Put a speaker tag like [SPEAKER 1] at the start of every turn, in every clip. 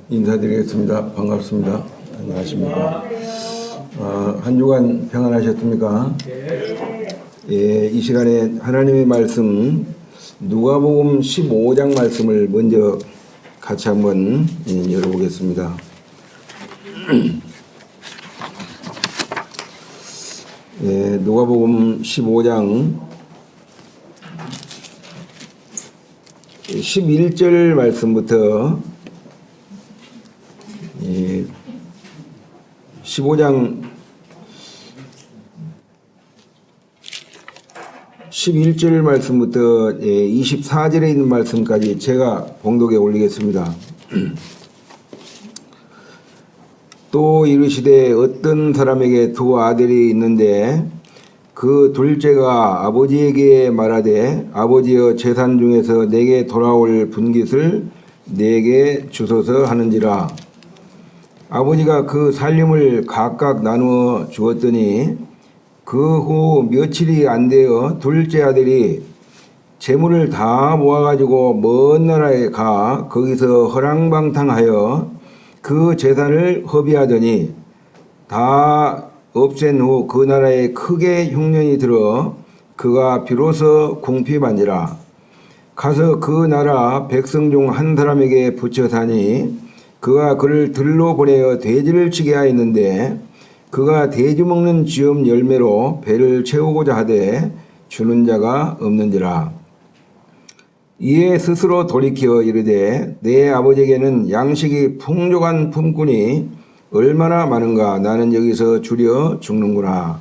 [SPEAKER 1] 인사드리겠습니다. 반갑습니다. 안녕하십니까. 한 주간 평안하셨습니까? 예, 이 시간에 하나님의 말씀 누가복음 15장 말씀을 먼저 같이 한번 열어보겠습니다. 예, 누가복음 15장 11절 말씀부터 15장 11절 말씀부터 24절에 있는 말씀까지 제가 봉독에 올리겠습니다. 또 이르시되 어떤 사람에게 두 아들이 있는데 그 둘째가 아버지에게 말하되 아버지여 재산 중에서 내게 돌아올 분깃을 내게 주소서 하는지라. 아버지가 그 살림을 각각 나누어 주었더니 그 후 며칠이 안 되어 둘째 아들이 재물을 다 모아가지고 먼 나라에 가 거기서 허랑방탕하여 그 재산을 허비하더니 다 없앤 후 그 나라에 크게 흉년이 들어 그가 비로소 궁핍한지라. 가서 그 나라 백성 중 한 사람에게 붙여 사니 그가 그를 들로 보내어 돼지를 치게 하였는데 그가 돼지 먹는 쥐엄 열매로 배를 채우고자 하되 주는 자가 없는지라. 이에 스스로 돌이켜 이르되 내 아버지에게는 양식이 풍족한 품꾼이 얼마나 많은가. 나는 여기서 주려 죽는구나.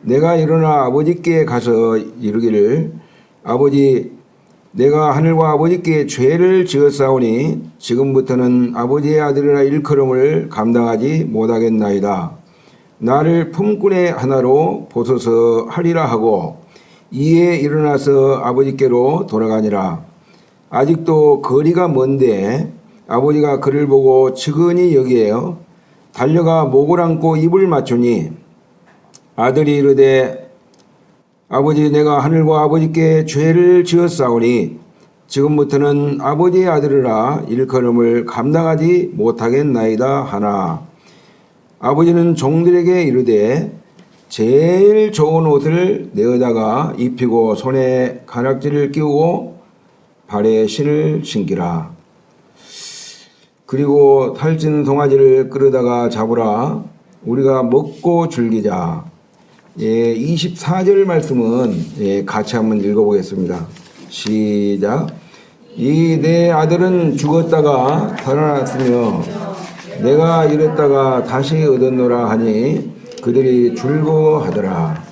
[SPEAKER 1] 내가 일어나 아버지께 가서 이르기를 아버지 내가 하늘과 아버지께 죄를 지었사오니 지금부터는 아버지의 아들이라 일컬음을 감당하지 못하겠나이다. 나를 품꾼의 하나로 보소서 하리라 하고 이에 일어나서 아버지께로 돌아가니라. 아직도 거리가 먼데 아버지가 그를 보고 측은히 여기에요 달려가 목을 안고 입을 맞추니 아들이 이르되 아버지 내가 하늘과 아버지께 죄를 지었사오니 지금부터는 아버지의 아들이라 일컬음을 감당하지 못하겠나이다 하나. 아버지는 종들에게 이르되 제일 좋은 옷을 내어다가 입히고 손에 가락지를 끼우고 발에 신을 신기라. 그리고 탈진 송아지를 끌어다가 잡으라. 우리가 먹고 즐기자. 24절 말씀은 같이 한번 읽어보겠습니다. 시작. 이 내 아들은 죽었다가 살아났으며 내가 이랬다가 다시 얻었노라 하니 그들이 즐거워하더라.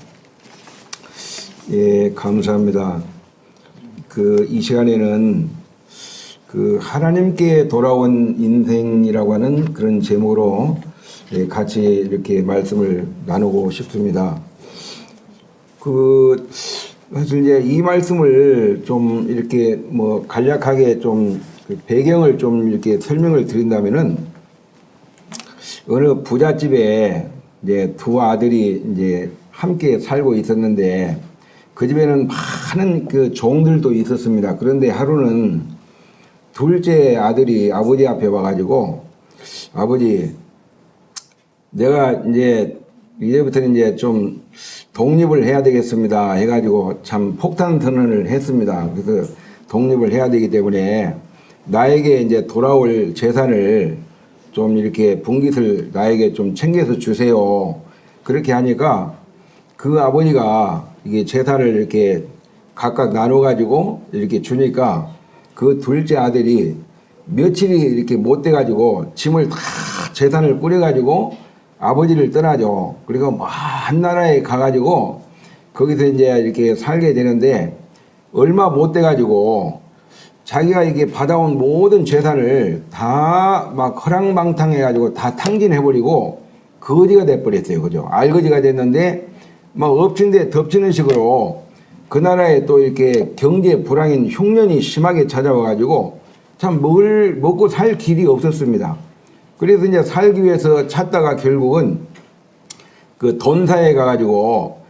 [SPEAKER 1] 예, 감사합니다. 이 시간에는 하나님께 돌아온 인생이라고 하는 그런 제목으로 같이 이렇게 말씀을 나누고 싶습니다. 사실 이제 이 말씀을 좀 이렇게 간략하게 좀 배경을 좀 이렇게 설명을 드린다면은 어느 부잣집에 이제 두 아들이 이제 함께 살고 있었는데 그 집에는 많은 종들도 있었습니다. 그런데 하루는 둘째 아들이 아버지 앞에 와가지고 아버지 내가 이제부터는 이제 좀 독립을 해야 되겠습니다 해가지고 참 폭탄 선언을 했습니다. 그래서 독립을 해야 되기 때문에 나에게 이제 돌아올 재산을 좀 이렇게 분깃을 나에게 좀 챙겨서 주세요. 그렇게 하니까 그 아버지가 이게 재산을 이렇게 각각 나눠가지고 이렇게 주니까 그 둘째 아들이 며칠이 이렇게 못 돼가지고 짐을 다 재산을 꾸려가지고 아버지를 떠나죠. 그리고 먼 나라에 가가지고 거기서 이제 이렇게 살게 되는데 얼마 못 돼가지고 자기가 이게 받아온 모든 재산을 다 막 허랑방탕해가지고 다 탕진해버리고 거지가 돼버렸어요. 그죠? 알거지가 됐는데 막 엎친 데 덮치는 식으로 그 나라에 또 이렇게 경제 불황인 흉년이 심하게 찾아와가지고 참 먹고 살 길이 없었습니다. 그래서 이제 살기 위해서 찾다가 결국은 그 돈사에 가가지고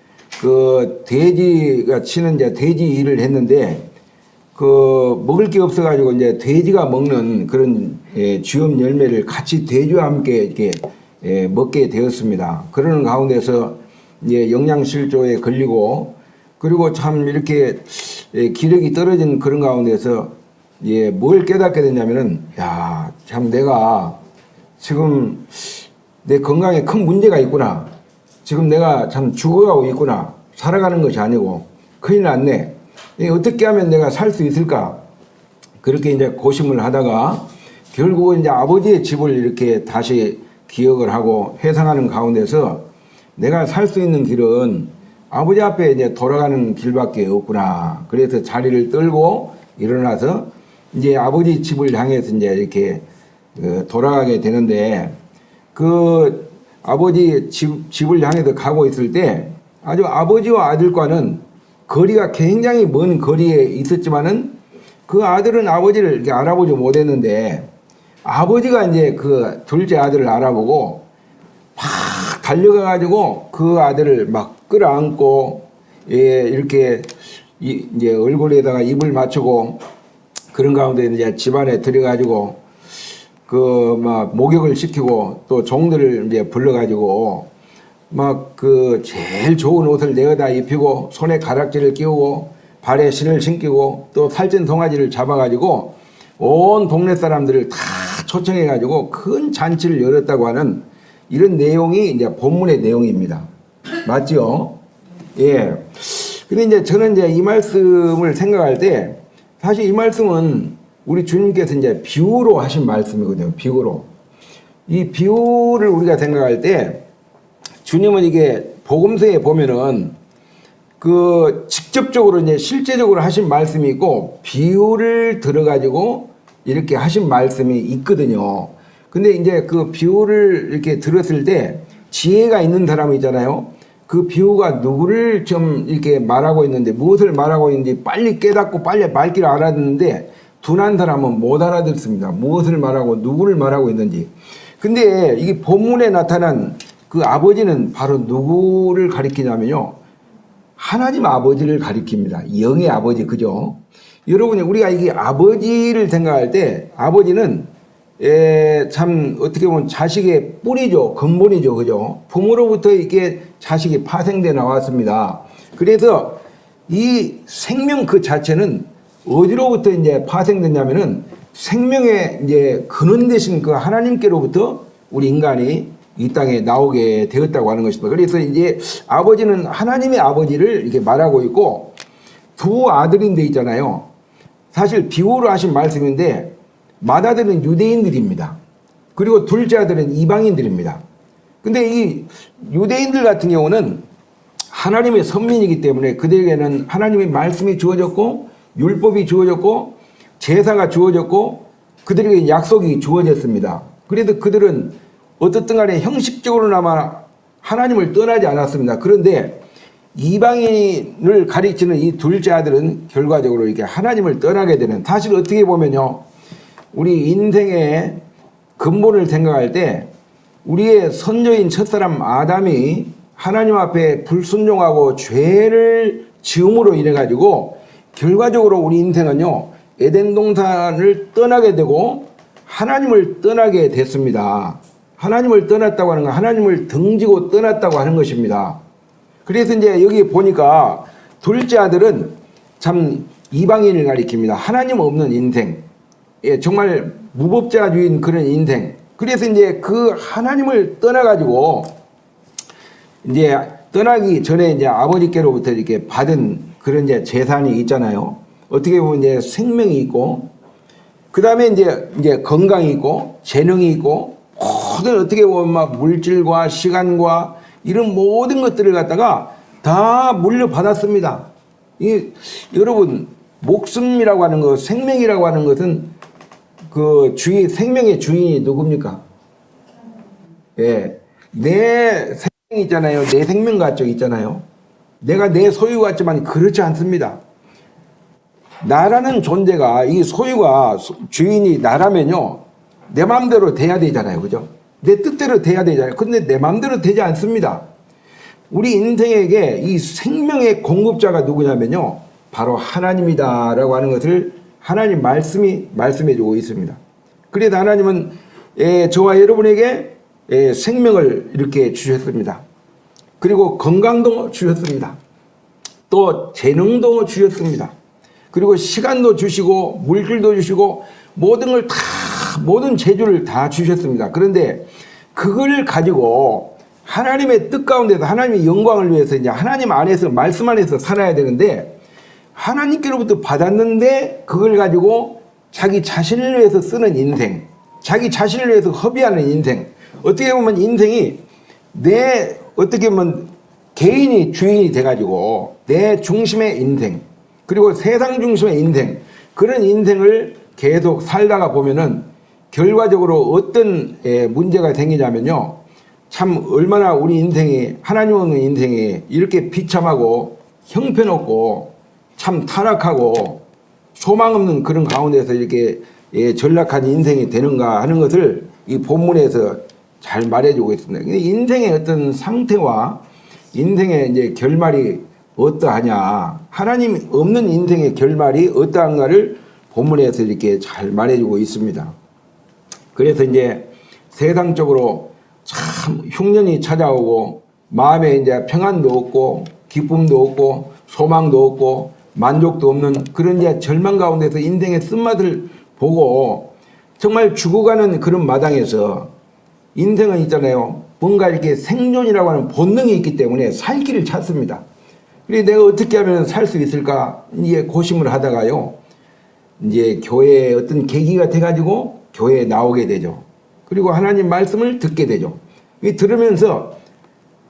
[SPEAKER 1] 그 돼지가 치는 이제 돼지 일을 했는데 그 먹을 게 없어가지고 이제 돼지가 먹는 그런 쥐엄 열매를 같이 돼지와 함께 이렇게 먹게 되었습니다. 그러는 가운데서 이제 영양실조에 걸리고 그리고 참 이렇게 기력이 떨어진 그런 가운데서 뭘 깨닫게 됐냐면은 야, 참 내가 지금 내 건강에 큰 문제가 있구나. 지금 내가 참 죽어가고 있구나. 살아가는 것이 아니고 큰일 났네. 어떻게 하면 내가 살 수 있을까? 그렇게 이제 고심을 하다가 결국은 이제 아버지의 집을 이렇게 다시 기억을 하고 회상하는 가운데서 내가 살 수 있는 길은 아버지 앞에 이제 돌아가는 길밖에 없구나. 그래서 자리를 떨고 일어나서 이제 아버지 집을 향해서 이제 이렇게 돌아가게 되는데 그 아버지 집을 향해서 가고 있을 때 아주 아버지와 아들과는 거리가 굉장히 먼 거리에 있었지만은 그 아들은 아버지를 이렇게 알아보지 못했는데 아버지가 이제 그 둘째 아들을 알아보고 막 달려가가지고 그 아들을 막 끌어안고 이렇게 이제 얼굴에다가 입을 맞추고 그런 가운데 이제 집안에 들여가지고 그 막 목욕을 시키고 또 종들을 이제 불러가지고 막 그 제일 좋은 옷을 내어다 입히고 손에 가락지를 끼우고 발에 신을 신기고 또 살찐 송아지를 잡아가지고 온 동네 사람들을 다 초청해가지고 큰 잔치를 열었다고 하는 이런 내용이 이제 본문의 내용입니다. 맞죠? 예. 근데 이제 저는 이제 이 말씀을 생각할 때 사실 이 말씀은 우리 주님께서 이제 비유로 하신 말씀이거든요. 비유로. 이 비유를 우리가 생각할 때 주님은 이게 복음서에 보면은 그 직접적으로 이제 실제적으로 하신 말씀이 있고 비유를 들어가지고 이렇게 하신 말씀이 있거든요. 근데 이제 그 비유를 이렇게 들었을 때 지혜가 있는 사람이 있잖아요. 그 비유가 누구를 좀 이렇게 말하고 있는데 무엇을 말하고 있는지 빨리 깨닫고 빨리 말귀를 알아듣는데 둔한 사람은 못 알아듣습니다. 무엇을 말하고 누구를 말하고 있는지. 근데 이게 본문에 나타난 그 아버지는 바로 누구를 가리키냐면요. 하나님 아버지를 가리킵니다. 영의 아버지, 그죠? 여러분이 우리가 이게 아버지를 생각할 때 아버지는 참 어떻게 보면 자식의 뿌리죠. 근본이죠. 그죠? 부모로부터 이게 자식이 파생돼 나왔습니다. 그래서 이 생명 그 자체는 어디로부터 이제 파생됐냐면은 생명의 이제 근원 되신 그 하나님께로부터 우리 인간이 이 땅에 나오게 되었다고 하는 것입니다. 그래서 이제 아버지는 하나님의 아버지를 이렇게 말하고 있고 두 아들인데 있잖아요. 사실 비유로 하신 말씀인데 맏아들은 유대인들입니다. 그리고 둘째 아들은 이방인들입니다. 근데 이 유대인들 같은 경우는 하나님의 선민이기 때문에 그들에게는 하나님의 말씀이 주어졌고 율법이 주어졌고 제사가 주어졌고 그들에게 약속이 주어졌습니다. 그래도 그들은 어떻든 간에 형식적으로나마 하나님을 떠나지 않았습니다. 그런데 이방인을 가리키는 이 둘째 아들은 결과적으로 이렇게 하나님을 떠나게 되는, 사실 어떻게 보면요, 우리 인생의 근본을 생각할 때 우리의 선조인 첫사람 아담이 하나님 앞에 불순종하고 죄를 지음으로 인해 가지고 결과적으로 우리 인생은요 에덴 동산을 떠나게 되고 하나님을 떠나게 됐습니다. 하나님을 떠났다고 하는 건 하나님을 등지고 떠났다고 하는 것입니다. 그래서 이제 여기 보니까 둘째 아들은 참 이방인을 가리킵니다. 하나님 없는 인생, 정말 무법자주의인 그런 인생. 그래서 이제 그 하나님을 떠나가지고 이제 떠나기 전에 이제 아버지께로부터 이렇게 받은 그런 이제 재산이 있잖아요. 어떻게 보면 이제 생명이 있고, 그 다음에 이제 건강이 있고, 재능이 있고, 모든 어떻게 보면 막 물질과 시간과 이런 모든 것들을 갖다가 다 물려받았습니다. 여러분, 목숨이라고 하는 것, 생명이라고 하는 것은 그 생명의 주인이 누굽니까? 예. 내 생명 있잖아요. 내 생명 가족 있잖아요. 내가 내 소유 같지만 그렇지 않습니다. 나라는 존재가, 이 소유가 주인이 나라면요, 내 마음대로 돼야 되잖아요. 그죠? 내 뜻대로 돼야 되잖아요. 근데 내 마음대로 되지 않습니다. 우리 인생에게 이 생명의 공급자가 누구냐면요, 바로 하나님이다라고 하는 것을 하나님 말씀이 말씀해 주고 있습니다. 그래서 하나님은 저와 여러분에게 생명을 이렇게 주셨습니다. 그리고 건강도 주셨습니다. 또 재능도 주셨습니다. 그리고 시간도 주시고 물질도 주시고 모든 걸 다, 모든 재주를 다 주셨습니다. 그런데 그걸 가지고 하나님의 뜻 가운데서 하나님의 영광을 위해서 이제 하나님 안에서 말씀 안에서 살아야 되는데, 하나님께로부터 받았는데 그걸 가지고 자기 자신을 위해서 쓰는 인생, 자기 자신을 위해서 허비하는 인생, 어떻게 보면 인생이 어떻게 보면 개인이 주인이 돼가지고 내 중심의 인생, 그리고 세상 중심의 인생, 그런 인생을 계속 살다가 보면은 결과적으로 어떤 문제가 생기냐면요, 참 얼마나 우리 인생이, 하나님 없는 인생이 이렇게 비참하고 형편없고 참 타락하고 소망 없는 그런 가운데서 이렇게 전락한 인생이 되는가 하는 것을 이 본문에서 잘 말해주고 있습니다. 인생의 어떤 상태와 인생의 이제 결말이 어떠하냐, 하나님 없는 인생의 결말이 어떠한가를 본문에서 이렇게 잘 말해주고 있습니다. 그래서 이제 세상적으로 참 흉년이 찾아오고 마음에 이제 평안도 없고 기쁨도 없고 소망도 없고 만족도 없는 그런 이제 절망 가운데서 인생의 쓴맛을 보고 정말 죽어가는 그런 마당에서 인생은 있잖아요, 뭔가 이렇게 생존이라고 하는 본능이 있기 때문에 살 길을 찾습니다. 그래서 내가 어떻게 하면 살 수 있을까 이제 고심을 하다가요, 이제 교회에 어떤 계기가 돼가지고 교회에 나오게 되죠. 그리고 하나님 말씀을 듣게 되죠. 들으면서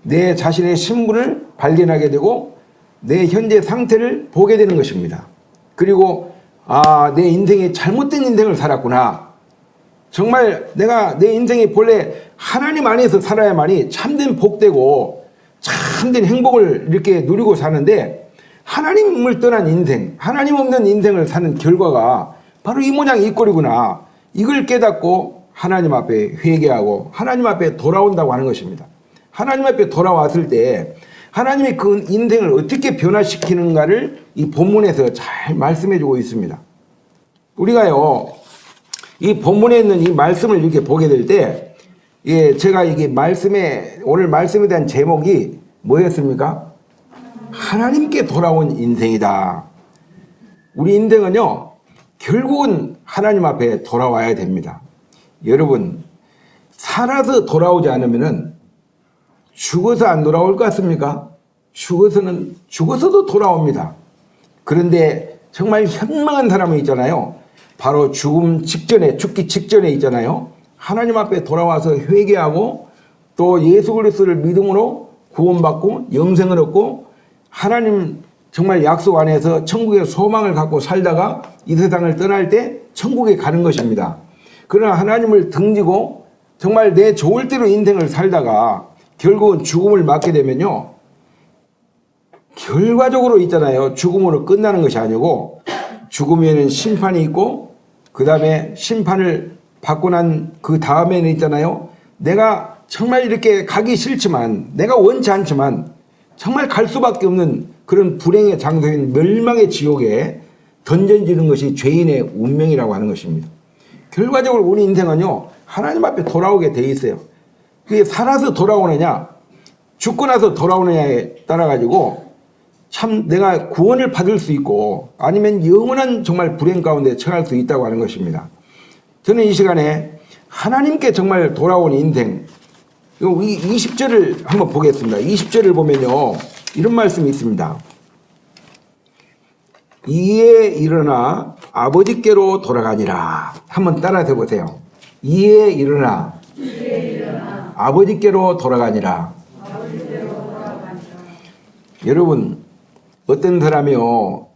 [SPEAKER 1] 내 자신의 신분을 발견하게 되고 내 현재 상태를 보게 되는 것입니다. 그리고 내 인생이 잘못된 인생을 살았구나. 정말 내가 내 인생이 본래 하나님 안에서 살아야만이 참된 복되고 참된 행복을 이렇게 누리고 사는데, 하나님을 떠난 인생, 하나님 없는 인생을 사는 결과가 바로 이 모양 이 꼴이구나. 이걸 깨닫고 하나님 앞에 회개하고 하나님 앞에 돌아온다고 하는 것입니다. 하나님 앞에 돌아왔을 때 하나님이 그 인생을 어떻게 변화시키는가를 이 본문에서 잘 말씀해 주고 있습니다. 우리가요, 이 본문에 있는 이 말씀을 이렇게 보게 될 때, 제가 이게 오늘 말씀에 대한 제목이 뭐였습니까? 하나님께 돌아온 인생이다. 우리 인생은요, 결국은 하나님 앞에 돌아와야 됩니다. 여러분, 살아서 돌아오지 않으면은 죽어서 안 돌아올 것 같습니까? 죽어서도 돌아옵니다. 그런데 정말 현명한 사람이 있잖아요. 바로 죽기 직전에 있잖아요. 하나님 앞에 돌아와서 회개하고 또 예수 그리스도를 믿음으로 구원받고 영생을 얻고 하나님 정말 약속 안에서 천국의 소망을 갖고 살다가 이 세상을 떠날 때 천국에 가는 것입니다. 그러나 하나님을 등지고 정말 내 좋을 대로 인생을 살다가 결국은 죽음을 맞게 되면요, 결과적으로 있잖아요, 죽음으로 끝나는 것이 아니고 죽으면은 심판이 있고 그 다음에 심판을 받고 난 그 다음에는 있잖아요, 내가 정말 이렇게 가기 싫지만 내가 원치 않지만 정말 갈 수밖에 없는 그런 불행의 장소인 멸망의 지옥에 던져지는 것이 죄인의 운명이라고 하는 것입니다. 결과적으로 우리 인생은요, 하나님 앞에 돌아오게 돼 있어요. 그게 살아서 돌아오느냐 죽고 나서 돌아오느냐에 따라 가지고 참 내가 구원을 받을 수 있고 아니면 영원한 정말 불행 가운데 처할 수 있다고 하는 것입니다. 저는 이 시간에 하나님께 정말 돌아온 인생, 이 20절을 한번 보겠습니다. 20절을 보면요, 이런 말씀이 있습니다. 이에 일어나 아버지께로 돌아가니라. 한번 따라서 보세요. 이에 일어나 아버지께로 돌아가니라. 여러분, 어떤 사람이요,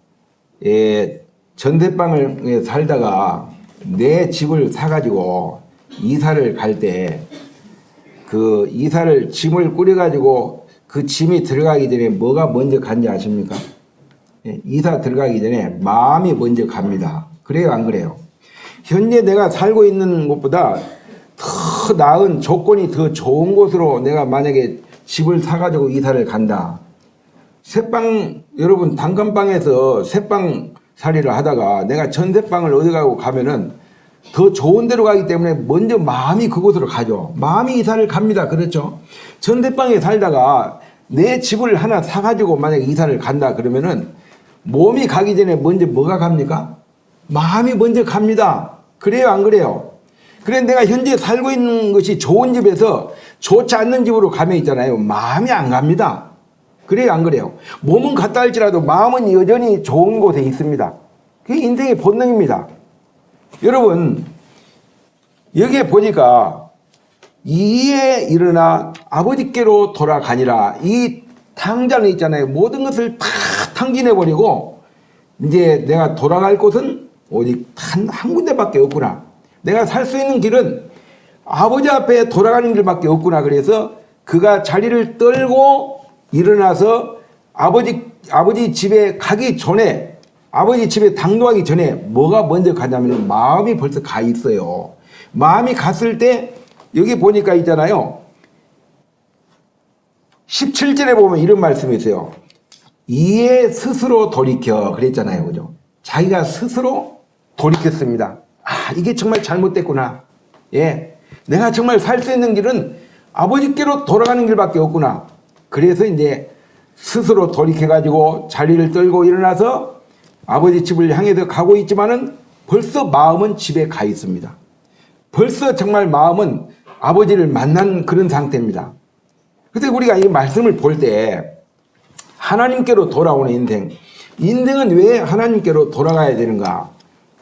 [SPEAKER 1] 전세방을 살다가 내 집을 사가지고 이사를 갈 때 그 이사를 짐을 꾸려가지고 그 짐이 들어가기 전에 뭐가 먼저 간지 아십니까? 이사 들어가기 전에 마음이 먼저 갑니다. 그래요, 안 그래요? 현재 내가 살고 있는 곳보다 더 나은 조건이 더 좋은 곳으로 내가 만약에 집을 사가지고 이사를 간다. 새빵, 여러분, 단칸방에서 새빵 살이를 하다가 내가 전세방을 어디 가면은 더 좋은 데로 가기 때문에 먼저 마음이 그곳으로 가죠. 마음이 이사를 갑니다. 그렇죠? 전세방에 살다가 내 집을 하나 사가지고 만약에 이사를 간다 그러면은 몸이 가기 전에 먼저 뭐가 갑니까? 마음이 먼저 갑니다. 그래요, 안 그래요? 그래, 내가 현재 살고 있는 것이 좋은 집에서 좋지 않는 집으로 가면 있잖아요. 마음이 안 갑니다. 그래요, 안 그래요? 몸은 갔다 할지라도 마음은 여전히 좋은 곳에 있습니다. 그게 인생의 본능입니다. 여러분, 여기에 보니까 이에 일어나 아버지께로 돌아가니라. 이 탕자는 있잖아요. 모든 것을 다 탕진해버리고 이제 내가 돌아갈 곳은 오직 한 군데밖에 없구나. 내가 살 수 있는 길은 아버지 앞에 돌아가는 길밖에 없구나. 그래서 그가 자리를 떨고 일어나서 아버지 집에 가기 전에, 아버지 집에 당도하기 전에 뭐가 먼저 가냐면 마음이 벌써 가 있어요. 마음이 갔을 때 여기 보니까 있잖아요. 17절에 보면 이런 말씀이 있어요. 이에 스스로 돌이켜. 그랬잖아요. 그죠? 자기가 스스로 돌이켰습니다. 아, 이게 정말 잘못됐구나. 예. 내가 정말 살 수 있는 길은 아버지께로 돌아가는 길밖에 없구나. 그래서 이제 스스로 돌이켜가지고 자리를 떨고 일어나서 아버지 집을 향해서 가고 있지만은 벌써 마음은 집에 가 있습니다. 벌써 정말 마음은 아버지를 만난 그런 상태입니다. 그때 우리가 이 말씀을 볼 때 하나님께로 돌아오는 인생, 인생은 왜 하나님께로 돌아가야 되는가?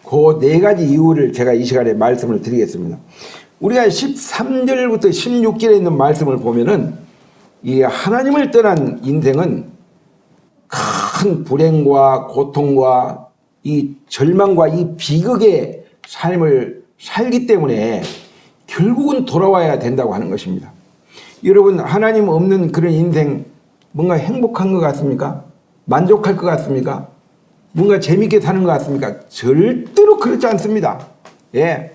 [SPEAKER 1] 그 네 가지 이유를 제가 이 시간에 말씀을 드리겠습니다. 우리가 13절부터 16절에 있는 말씀을 보면은 이 하나님을 떠난 인생은 큰 불행과 고통과 이 절망과 이 비극의 삶을 살기 때문에 결국은 돌아와야 된다고 하는 것입니다. 여러분, 하나님 없는 그런 인생 뭔가 행복한 것 같습니까? 만족할 것 같습니까? 뭔가 재밌게 사는 것 같습니까? 절대로 그렇지 않습니다. 예.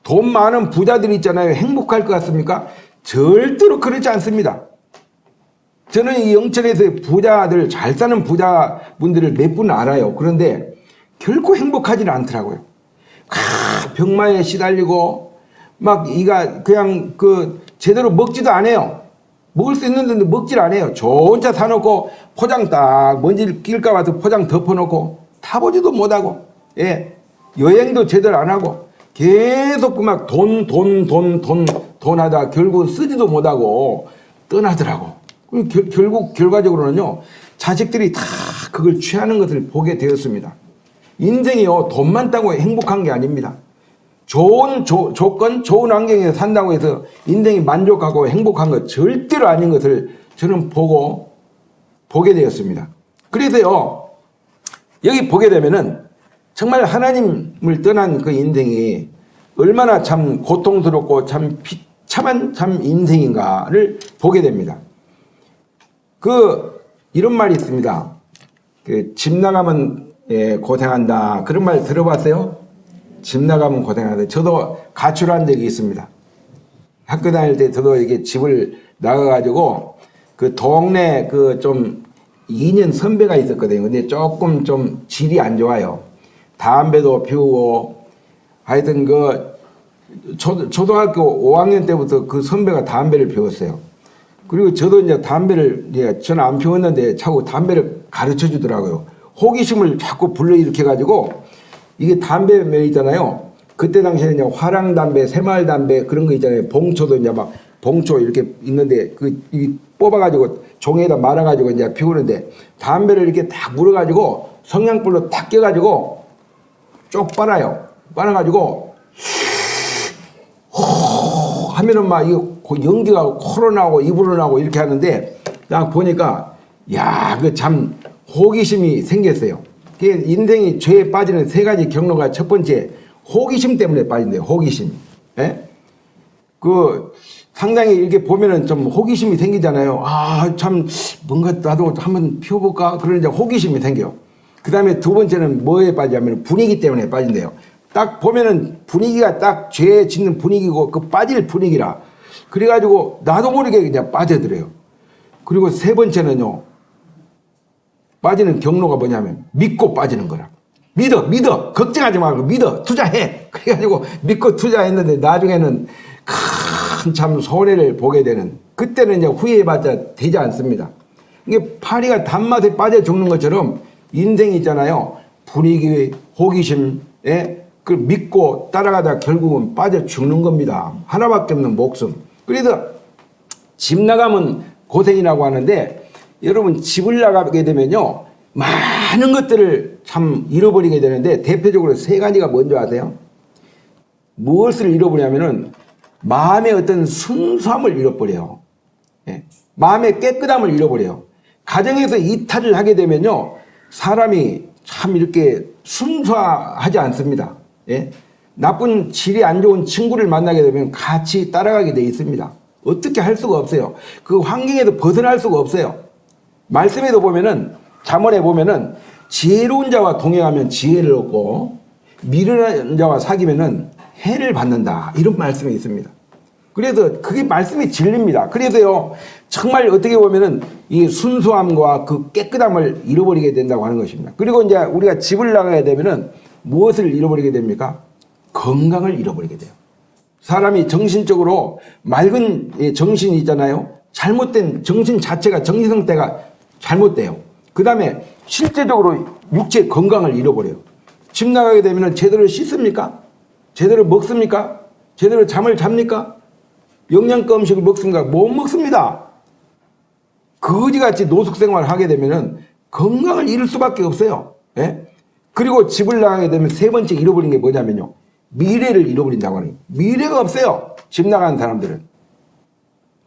[SPEAKER 1] 돈 많은 부자들이 있잖아요. 행복할 것 같습니까? 절대로 그렇지 않습니다. 저는 이 영천에서 부자들, 잘 사는 부자분들을 몇 분 알아요. 그런데 결코 행복하지는 않더라고요. 병마에 시달리고 막 이가 그냥 제대로 먹지도 않아요. 먹을 수 있는데 먹질 않아요. 좋은 차 사놓고 포장 딱 먼지 낄까 봐서 포장 덮어놓고 타보지도 못하고, 예, 여행도 제대로 안 하고 계속 그 막 돈 하다 결국 쓰지도 못하고 떠나더라고. 결국 결과적으로는요, 자식들이 다 그걸 취하는 것을 보게 되었습니다. 인생이요, 돈 많다고 행복한 게 아닙니다. 좋은 조건, 좋은 환경에서 산다고 해서 인생이 만족하고 행복한 것 절대로 아닌 것을 저는 보게 되었습니다. 그래서요, 여기 보게 되면은 정말 하나님을 떠난 그 인생이 얼마나 참 고통스럽고 참 비참한 참 인생인가를 보게 됩니다. 이런 말이 있습니다. 집 나가면 고생한다. 그런 말 들어봤어요? 집 나가면 고생한다. 저도 가출한 적이 있습니다. 학교 다닐 때 저도 이게 집을 나가가지고 그 동네 좀 2년 선배가 있었거든요. 근데 조금 좀 질이 안 좋아요. 담배도 피우고 하여튼 초등학교 5학년 때부터 그 선배가 담배를 피웠어요. 그리고 저도 이제 담배를, 저는 안 피웠는데 자꾸 담배를 가르쳐 주더라고요. 호기심을 자꾸 불러일으켜가지고, 이게 담배 있잖아요. 그때 당시에는 이제 화랑담배, 새마을담배 그런 거 있잖아요. 봉초도 이제 막, 봉초 이렇게 있는데, 뽑아가지고 종이에다 말아가지고 이제 피우는데, 담배를 이렇게 딱 물어가지고 성냥불로 딱 껴가지고 쪽 빨아요. 빨아가지고, 하면은 막 이거 연기가 코로 나오고 입으로 나오고 이렇게 하는데 딱 보니까 참 호기심이 생겼어요. 인생이 죄에 빠지는 세 가지 경로가 첫 번째 호기심 때문에 빠진대요. 호기심. 예? 상당히 이렇게 보면은 좀 호기심이 생기잖아요. 참 뭔가 나도 한번 피워볼까? 그런 이제 호기심이 생겨요. 그 다음에 두 번째는 뭐에 빠지냐면 분위기 때문에 빠진대요. 딱 보면은 분위기가 딱 죄 짓는 분위기고 빠질 분위기라 그래가지고 나도 모르게 그냥 빠져들어요. 그리고 세 번째는요. 빠지는 경로가 뭐냐면 믿고 빠지는 거라. 믿어. 걱정하지 말고 믿어. 투자해. 그래가지고 믿고 투자했는데 나중에는 큰 참 손해를 보게 되는, 그때는 이제 후회해봤자 되지 않습니다. 이게 파리가 단맛에 빠져 죽는 것처럼 인생이 있잖아요. 분위기, 호기심에 그 믿고 따라가다 결국은 빠져 죽는 겁니다. 하나밖에 없는 목숨. 그래서 집 나가면 고생이라고 하는데, 여러분 집을 나가게 되면요 많은 것들을 참 잃어버리게 되는데, 대표적으로 세 가지가 뭔지 아세요? 무엇을 잃어버리냐면은 마음의 어떤 순수함을 잃어버려요. 예. 마음의 깨끗함을 잃어버려요. 가정에서 이탈을 하게 되면요 사람이 참 이렇게 순수하지 않습니다. 예. 나쁜 질이 안 좋은 친구를 만나게 되면 같이 따라가게 돼 있습니다. 어떻게 할 수가 없어요. 그 환경에서 벗어날 수가 없어요. 말씀에도 보면은, 잠언에 보면은 지혜로운 자와 동행하면 지혜를 얻고 미련한 자와 사귀면은 해를 받는다, 이런 말씀이 있습니다. 그래서 그게 말씀이 진리입니다. 그래서요 정말 어떻게 보면은 이 순수함과 그 깨끗함을 잃어버리게 된다고 하는 것입니다. 그리고 이제 우리가 집을 나가야 되면은 무엇을 잃어버리게 됩니까? 건강을 잃어버리게 돼요. 사람이 정신적으로 맑은 정신이 있잖아요. 잘못된 정신 자체가, 정신 상태가 잘못돼요. 그 다음에 실제적으로 육체 건강을 잃어버려요. 집 나가게 되면 제대로 씻습니까? 제대로 먹습니까? 제대로 잠을 잡니까? 영양가 음식을 먹습니까? 못 먹습니다. 거지같이 노숙생활을 하게 되면 건강을 잃을 수밖에 없어요. 예? 그리고 집을 나가게 되면 세 번째 잃어버린 게 뭐냐면요, 미래를 잃어버린다고 하는 거예요. 미래가 없어요. 집 나가는 사람들은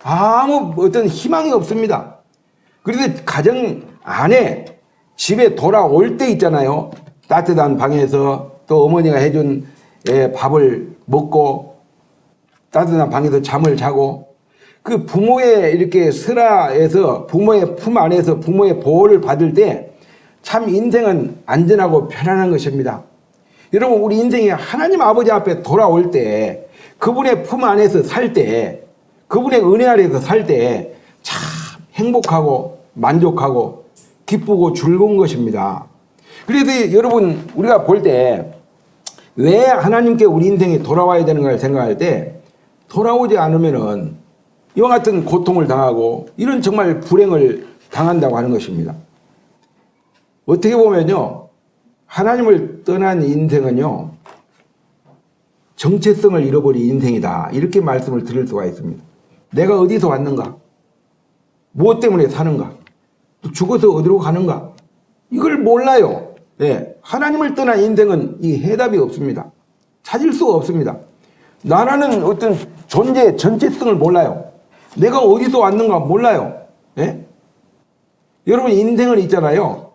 [SPEAKER 1] 아무 어떤 희망이 없습니다. 그래서 가정 안에 집에 돌아올 때 있잖아요, 따뜻한 방에서 또 어머니가 해준 밥을 먹고 따뜻한 방에서 잠을 자고, 그 부모의 이렇게 슬하에서, 부모의 품 안에서 부모의 보호를 받을 때 참 인생은 안전하고 편안한 것입니다. 여러분, 우리 인생이 하나님 아버지 앞에 돌아올 때, 그분의 품 안에서 살 때, 그분의 은혜 아래에서 살 때 참 행복하고 만족하고 기쁘고 즐거운 것입니다. 그래서 여러분, 우리가 볼 때 왜 하나님께 우리 인생이 돌아와야 되는가를 생각할 때, 돌아오지 않으면은 이와 같은 고통을 당하고 이런 정말 불행을 당한다고 하는 것입니다. 어떻게 보면요, 하나님을 떠난 인생은요 정체성을 잃어버린 인생이다, 이렇게 말씀을 드릴 수가 있습니다. 내가 어디서 왔는가, 무엇 때문에 사는가, 또 죽어서 어디로 가는가, 이걸 몰라요. 네. 하나님을 떠난 인생은 이 해답이 없습니다. 찾을 수가 없습니다. 나라는 어떤 존재의 전체성을 몰라요. 내가 어디서 왔는가 몰라요. 네? 여러분, 인생을 있잖아요,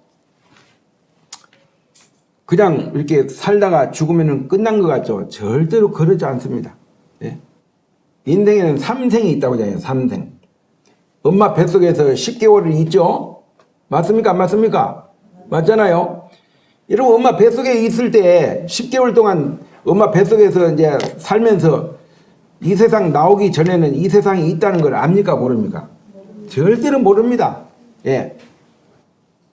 [SPEAKER 1] 그냥 이렇게 살다가 죽으면 끝난 것 같죠? 절대로 그러지 않습니다. 네? 인생에는 3생이 있다고 하잖아요. 3생. 엄마 뱃속에서 10개월을 있죠? 맞습니까? 안 맞습니까? 맞잖아요. 여러분, 엄마 뱃속에 있을 때 10개월 동안 엄마 뱃속에서 이제 살면서 이 세상 나오기 전에는 이 세상이 있다는 걸 압니까? 모릅니까? 절대로 모릅니다. 예.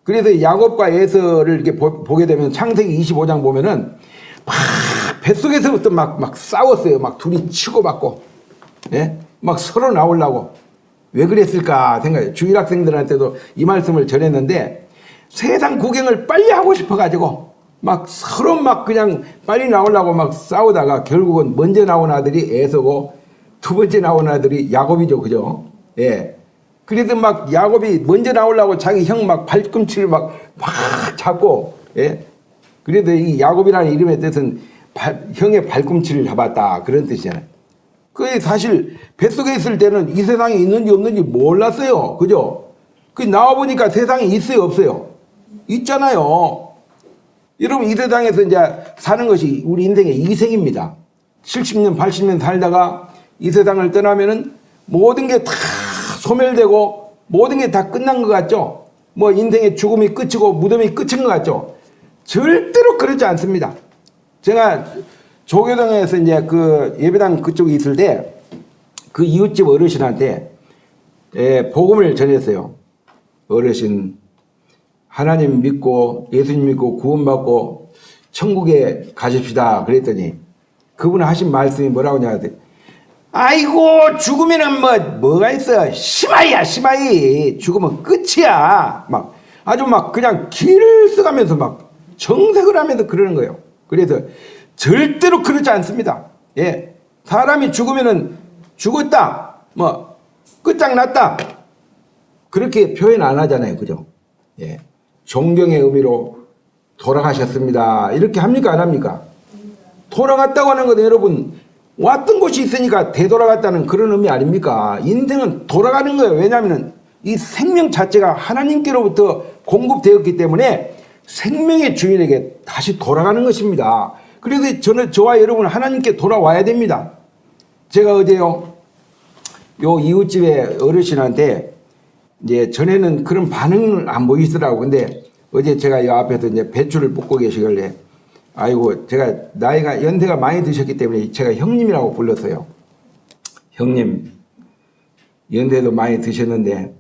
[SPEAKER 1] 그래서 야곱과 에서를 이렇게 보게 되면 창세기 25장 보면은 막 뱃속에서부터 막 싸웠어요. 막 둘이 치고받고, 예? 막 서로 나오려고. 왜 그랬을까 생각해요. 주일학생들한테도 이 말씀을 전했는데, 세상 구경을 빨리 하고 싶어가지고 막 서로 막 그냥 빨리 나오려고 막 싸우다가 결국은 먼저 나온 아들이 에서고 두 번째 나온 아들이 야곱이죠. 그죠? 예. 그래도 막 야곱이 먼저 나오려고 자기 형 막 발꿈치를 막 잡고, 예. 그래도 이 야곱이라는 이름의 뜻은 형의 발꿈치를 잡았다, 그런 뜻이잖아요. 그게 사실 뱃속에 있을 때는 이 세상에 있는지 없는지 몰랐어요. 그죠? 그 나와보니까 세상에 있어요, 없어요? 있잖아요. 여러분, 이 세상에서 이제 사는 것이 우리 인생의 이생입니다. 70년, 80년 살다가 이 세상을 떠나면은 모든 게 다 소멸되고 모든 게 다 끝난 것 같죠? 뭐 인생의 죽음이 끝이고 무덤이 끝인 것 같죠? 절대로 그렇지 않습니다. 제가 조교동에서 이제 그 예배당 그쪽에 있을 때 그 이웃집 어르신한테 복음을 전했어요. 어르신, 하나님 믿고 예수님 믿고 구원받고 천국에 가십시다. 그랬더니 그분 하신 말씀이 뭐라고 하냐. 아이고 죽으면은 뭐가 있어. 심하이야 심하이. 죽으면 끝이야. 막 아주 막 그냥 길을 써가면서 막 정색을 하면서 그러는 거예요. 그래서 절대로 그렇지 않습니다. 예, 사람이 죽으면은 죽었다. 뭐 끝장났다. 그렇게 표현 안 하잖아요. 그죠? 예. 존경의 의미로 돌아가셨습니다. 이렇게 합니까? 안 합니까? 돌아갔다고 하는 건 여러분 왔던 곳이 있으니까 되돌아갔다는 그런 의미 아닙니까? 인생은 돌아가는 거예요. 왜냐하면 이 생명 자체가 하나님께로부터 공급되었기 때문에 생명의 주인에게 다시 돌아가는 것입니다. 그래서 저와 여러분 하나님께 돌아와야 됩니다. 제가 어제요, 요 이웃집의 어르신한테 이제 전에는 그런 반응을 안 보이시더라고. 근데 어제 제가 이 앞에서 이제 배추를 볶고 계시길래 아이고 제가 나이가 연세가 많이 드셨기 때문에 제가 형님이라고 불렀어요. 형님, 연세도 많이 드셨는데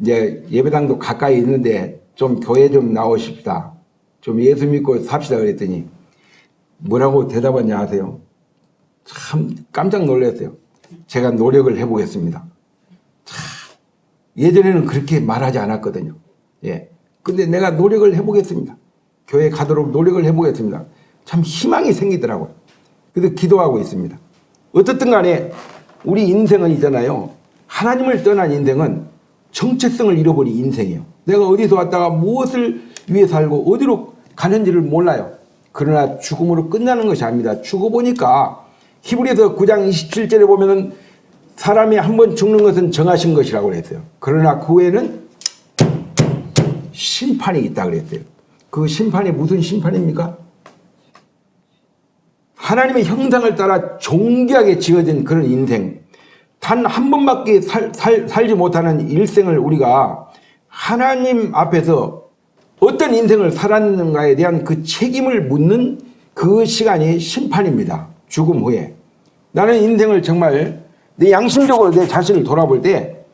[SPEAKER 1] 이제 예배당도 가까이 있는데 좀 교회 좀 나오십시다. 좀 예수 믿고 삽시다. 그랬더니 뭐라고 대답하냐 아세요? 참 깜짝 놀랐어요. 제가 노력을 해보겠습니다. 참, 예전에는 그렇게 말하지 않았거든요. 예. 근데 내가 노력을 해보겠습니다. 교회 가도록 노력을 해보겠습니다. 참 희망이 생기더라고요. 그래서 기도하고 있습니다. 어떻든 간에 우리 인생은 있잖아요. 하나님을 떠난 인생은 정체성을 잃어버린 인생이에요. 내가 어디서 왔다가 무엇을 위해 살고 어디로 가는지를 몰라요. 그러나 죽음으로 끝나는 것이 아닙니다. 죽어보니까 히브리서 9장 27절에 보면은 사람이 한 번 죽는 것은 정하신 것이라고 그랬어요. 그러나 그 후에는 심판이 있다 그랬어요. 그 심판이 무슨 심판입니까? 하나님의 형상을 따라 존귀하게 지어진 그런 인생, 단 한 번밖에 살지 못하는 일생을 우리가 하나님 앞에서 어떤 인생을 살았는가에 대한 그 책임을 묻는 그 시간이 심판입니다. 죽음 후에. 나는 인생을 정말 내 양심적으로 내 자신을 돌아볼 때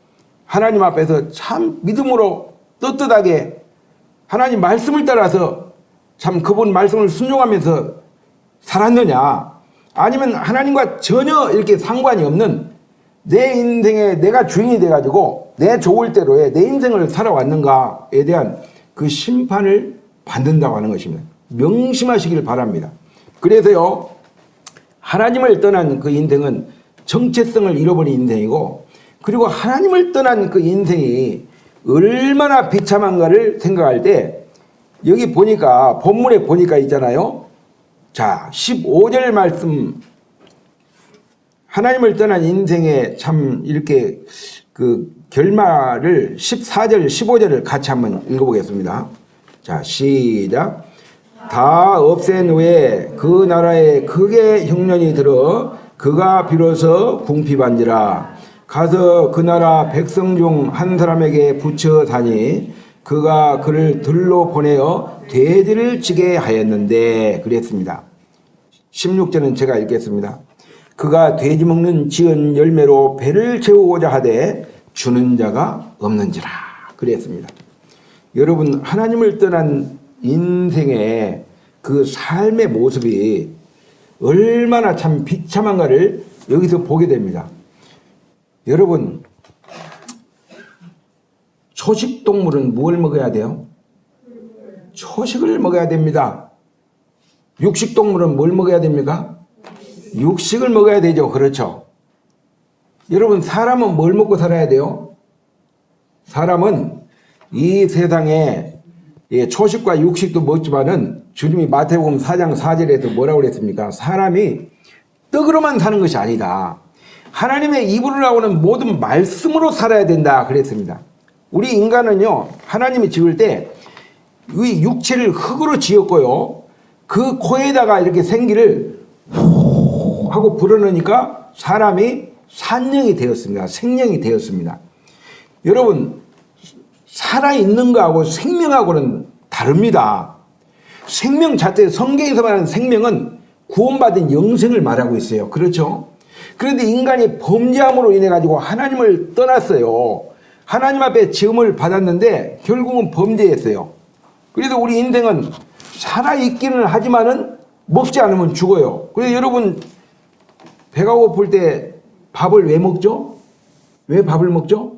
[SPEAKER 1] 하나님 앞에서 참 믿음으로 떳떳하게 하나님 말씀을 따라서 참 그분 말씀을 순종하면서 살았느냐, 아니면 하나님과 전혀 이렇게 상관이 없는 내 인생에 내가 주인이 돼가지고 내 좋을 대로의 내 인생을 살아왔는가에 대한 그 심판을 받는다고 하는 것입니다. 명심하시길 바랍니다. 그래서요, 하나님을 떠난 그 인생은 정체성을 잃어버린 인생이고, 그리고 하나님을 떠난 그 인생이 얼마나 비참한가를 생각할 때 여기 보니까 본문에 보니까 있잖아요. 자, 15절 말씀, 하나님을 떠난 인생의 참 이렇게 그 결말을 14절, 15절을 같이 한번 읽어보겠습니다. 자, 시작. 다 없앤 후에 그 나라에 크게 흉년이 들어 그가 비로소 궁핍한지라. 가서 그 나라 백성 중 한 사람에게 붙여 다니 그가 그를 들로 보내어 돼지를 지게 하였는데 그랬습니다. 16절은 제가 읽겠습니다. 그가 돼지 먹는 지은 열매로 배를 채우고자 하되 주는 자가 없는지라 그랬습니다. 여러분, 하나님을 떠난 인생의 그 삶의 모습이 얼마나 참 비참한가를 여기서 보게 됩니다. 여러분, 초식 동물은 뭘 먹어야 돼요? 초식을 먹어야 됩니다. 육식 동물은 뭘 먹어야 됩니까? 육식을 먹어야 되죠. 그렇죠. 여러분, 사람은 뭘 먹고 살아야 돼요? 사람은 이 세상에 초식과 육식도 먹지만은 주님이 마태복음 4장 4절에서 뭐라고 그랬습니까? 사람이 떡으로만 사는 것이 아니다. 하나님의 입으로 나오는 모든 말씀으로 살아야 된다 그랬습니다. 우리 인간은요, 하나님이 지을 때 이 육체를 흙으로 지었고요, 그 코에다가 이렇게 생기를 후 하고 불어넣으니까 사람이 산령이 되었습니다. 생명이 되었습니다. 여러분, 살아있는 거하고 생명하고는 다릅니다. 생명 자체, 성경에서 말하는 생명은 구원받은 영생을 말하고 있어요. 그렇죠? 그런데 인간이 범죄함으로 인해 가지고 하나님을 떠났어요. 하나님 앞에 지음을 받았는데 결국은 범죄했어요. 그래서 우리 인생은 살아있기는 하지만은 먹지 않으면 죽어요. 그래서 여러분 배가 고플 때 밥을 왜 먹죠? 왜 밥을 먹죠?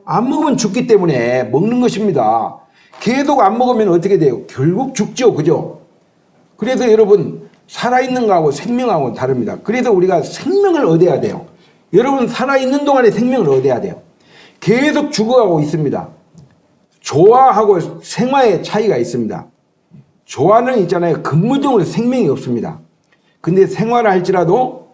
[SPEAKER 1] 안 먹으면 죽기 때문에 먹는 것입니다. 계속 안 먹으면 어떻게 돼요? 결국 죽죠. 그죠? 그래서 여러분 살아있는 거하고 생명하고는 다릅니다. 그래서 우리가 생명을 얻어야 돼요. 여러분 살아있는 동안에 생명을 얻어야 돼요. 계속 죽어가고 있습니다. 조화하고 생화의 차이가 있습니다. 조화는 있잖아요. 근무적으로 생명이 없습니다. 근데 생화를 할지라도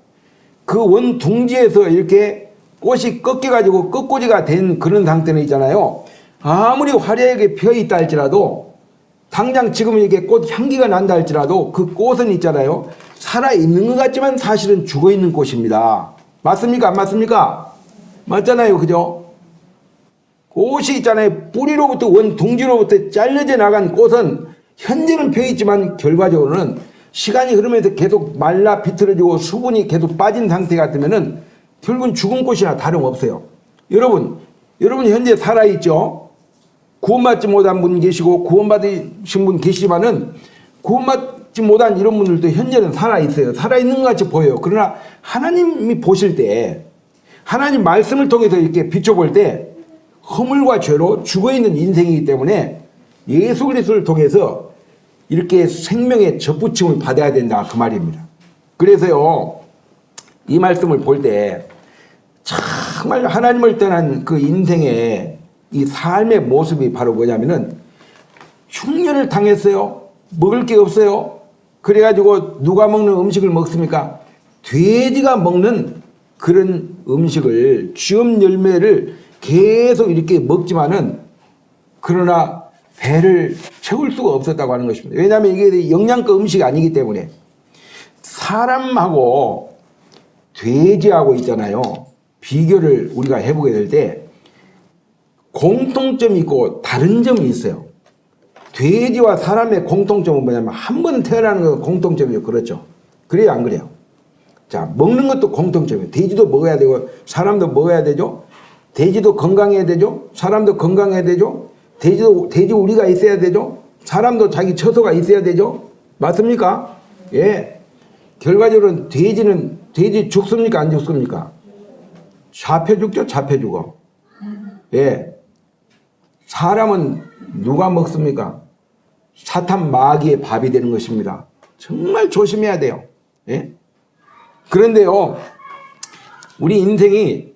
[SPEAKER 1] 그 원둥지에서 이렇게 꽃이 꺾여가지고 꺾꽂이가 된 그런 상태는 있잖아요. 아무리 화려하게 피어있다 할지라도 당장 지금 이렇게 꽃 향기가 난다 할지라도 그 꽃은 있잖아요. 살아있는 것 같지만 사실은 죽어있는 꽃입니다. 맞습니까? 안 맞습니까? 맞잖아요. 그죠? 꽃이 있잖아요. 뿌리로부터 원둥지로부터 잘려져 나간 꽃은 현재는 펴있지만 결과적으로는 시간이 흐르면서 계속 말라 비틀어지고 수분이 계속 빠진 상태 같으면은 결국은 죽은 꽃이나 다름없어요. 여러분 현재 살아있죠? 구원받지 못한 분 계시고 구원받으신 분 계시지만은 구원받지 못한 이런 분들도 현재는 살아있어요. 살아있는 것 같이 보여요. 그러나 하나님이 보실 때 하나님 말씀을 통해서 이렇게 비춰볼 때 허물과 죄로 죽어있는 인생이기 때문에 예수 그리스도를 통해서 이렇게 생명의 접붙임을 받아야 된다 그 말입니다. 그래서요 이 말씀을 볼 때 정말 하나님을 떠난 그 인생의 이 삶의 모습이 바로 뭐냐면은 흉년을 당했어요. 먹을 게 없어요. 그래가지고 누가 먹는 음식을 먹습니까? 돼지가 먹는 그런 음식을 쥐엄 열매를 계속 이렇게 먹지만은 그러나 배를 채울 수가 없었다고 하는 것입니다. 왜냐하면 이게 영양가 음식이 아니기 때문에 사람하고 돼지하고 있잖아요. 비교를 우리가 해보게 될 때 공통점이 있고 다른 점이 있어요. 돼지와 사람의 공통점은 뭐냐면 한 번 태어나는 건 공통점이에요. 그렇죠? 그래요? 안 그래요? 자, 먹는 것도 공통점이에요. 돼지도 먹어야 되고 사람도 먹어야 되죠. 돼지도 건강해야 되죠. 사람도 건강해야 되죠. 돼지 우리가 있어야 되죠. 사람도 자기 처소가 있어야 되죠. 맞습니까? 예. 결과적으로는 돼지 죽습니까? 안 죽습니까? 잡혀 죽죠? 잡혀 죽어. 예. 사람은 누가 먹습니까? 사탄 마귀의 밥이 되는 것입니다. 정말 조심해야 돼요. 예? 그런데요, 우리 인생이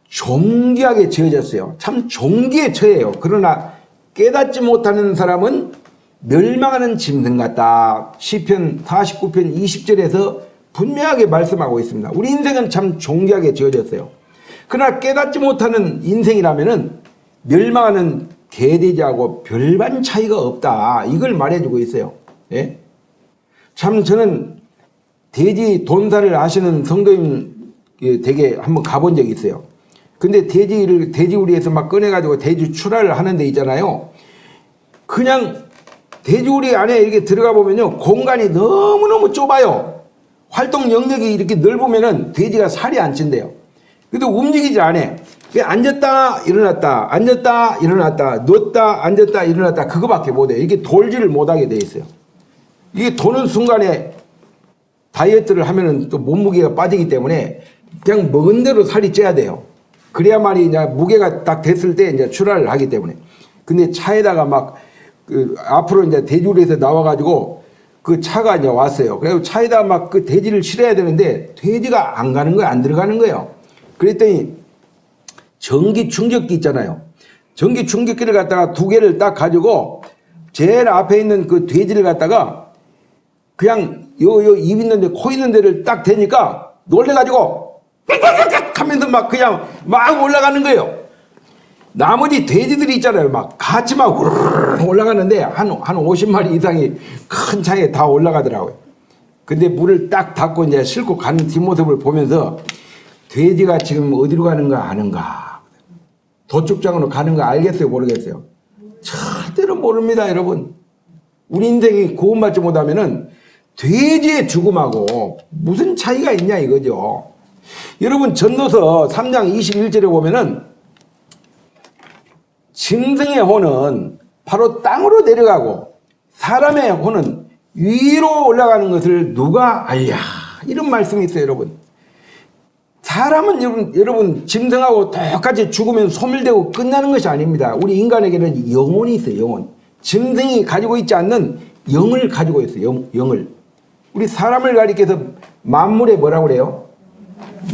[SPEAKER 1] 종기하게 지어졌어요. 참 종기에 처해요. 그러나 깨닫지 못하는 사람은 멸망하는 짐승 같다. 시편 49편 20절에서 분명하게 말씀하고 있습니다. 우리 인생은 참 종기하게 지어졌어요. 그러나 깨닫지 못하는 인생이라면은 멸망하는 개돼지하고 별반 차이가 없다. 이걸 말해주고 있어요. 예? 참 저는 돼지 돈사를 하시는 성도님 댁에 한번 가본 적이 있어요. 근데 돼지우리에서 막 꺼내가지고 돼지 출하를 하는 데 있잖아요. 그냥 돼지우리 안에 이렇게 들어가 보면요. 공간이 너무너무 좁아요. 활동 영역이 이렇게 넓으면은 돼지가 살이 안 찐대요. 그래도 움직이질 않아. 앉았다 일어났다 앉았다 일어났다 누웠다 앉았다 일어났다 그거밖에 못해요. 이게 돌지를 못하게 돼 있어요. 이게 도는 순간에 다이어트를 하면은 또 몸무게가 빠지기 때문에 그냥 먹은 대로 살이 쪄야 돼요. 그래야만이 이제 무게가 딱 됐을 때 이제 출하를 하기 때문에. 근데 차에다가 막 앞으로 이제 돼지우리에서 나와가지고 그 차가 이제 왔어요. 그래서 차에다 막 그 돼지를 실어야 되는데 돼지가 안 가는 거예요. 안 들어가는 거예요. 그랬더니 전기 충격기 있잖아요. 전기 충격기를 갖다가 2개를 딱 가지고 제일 앞에 있는 그 돼지를 갖다가 그냥 요 입 있는 데, 코 있는 데를 딱 대니까 놀래가지고 하면서 막 그냥 막 올라가는 거예요. 나머지 돼지들이 있잖아요. 막 같이 막 올라가는데 한 50마리 이상이 큰 차에 다 올라가더라고요. 근데 문을 딱 닫고 이제 싣고 가는 뒷모습을 보면서 돼지가 지금 어디로 가는가 아는가? 도축장으로 가는가 알겠어요? 모르겠어요? 절대로 모릅니다, 여러분. 우리 인생이 구원받지 못하면은 돼지의 죽음하고 무슨 차이가 있냐 이거죠. 여러분 전도서 3장 21절에 보면은 짐승의 혼은 바로 땅으로 내려가고 사람의 혼은 위로 올라가는 것을 누가 알랴. 이런 말씀이 있어요, 여러분. 사람은 여러분 짐승하고 똑같이 죽으면 소멸되고 끝나는 것이 아닙니다. 우리 인간에게는 영혼이 있어요, 영혼. 짐승이 가지고 있지 않는 영을 가지고 있어요, 영을. 우리 사람을 가리켜서 만물의 뭐라고 그래요?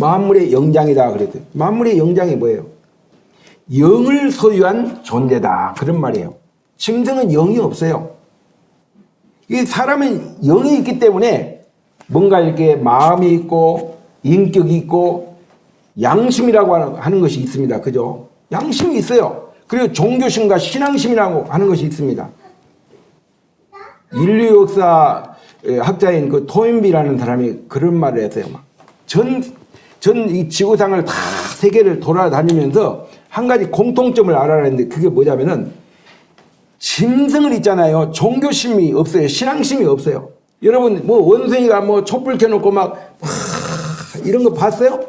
[SPEAKER 1] 만물의 영장이다 그랬어요. 만물의 영장이 뭐예요? 영을 소유한 존재다. 그런 말이에요. 짐승은 영이 없어요. 이 사람은 영이 있기 때문에 뭔가 이렇게 마음이 있고 인격이 있고 양심이라고 하는 것이 있습니다. 그죠? 양심이 있어요. 그리고 종교심과 신앙심이라고 하는 것이 있습니다. 인류 역사 학자인 그 토인비라는 사람이 그런 말을 했어요. 전 이 지구상을 다 세계를 돌아다니면서 한 가지 공통점을 알아냈는데 그게 뭐냐면은 짐승을 있잖아요. 종교심이 없어요. 신앙심이 없어요. 여러분 뭐 원숭이가 뭐 촛불 켜놓고 막 이런 거 봤어요?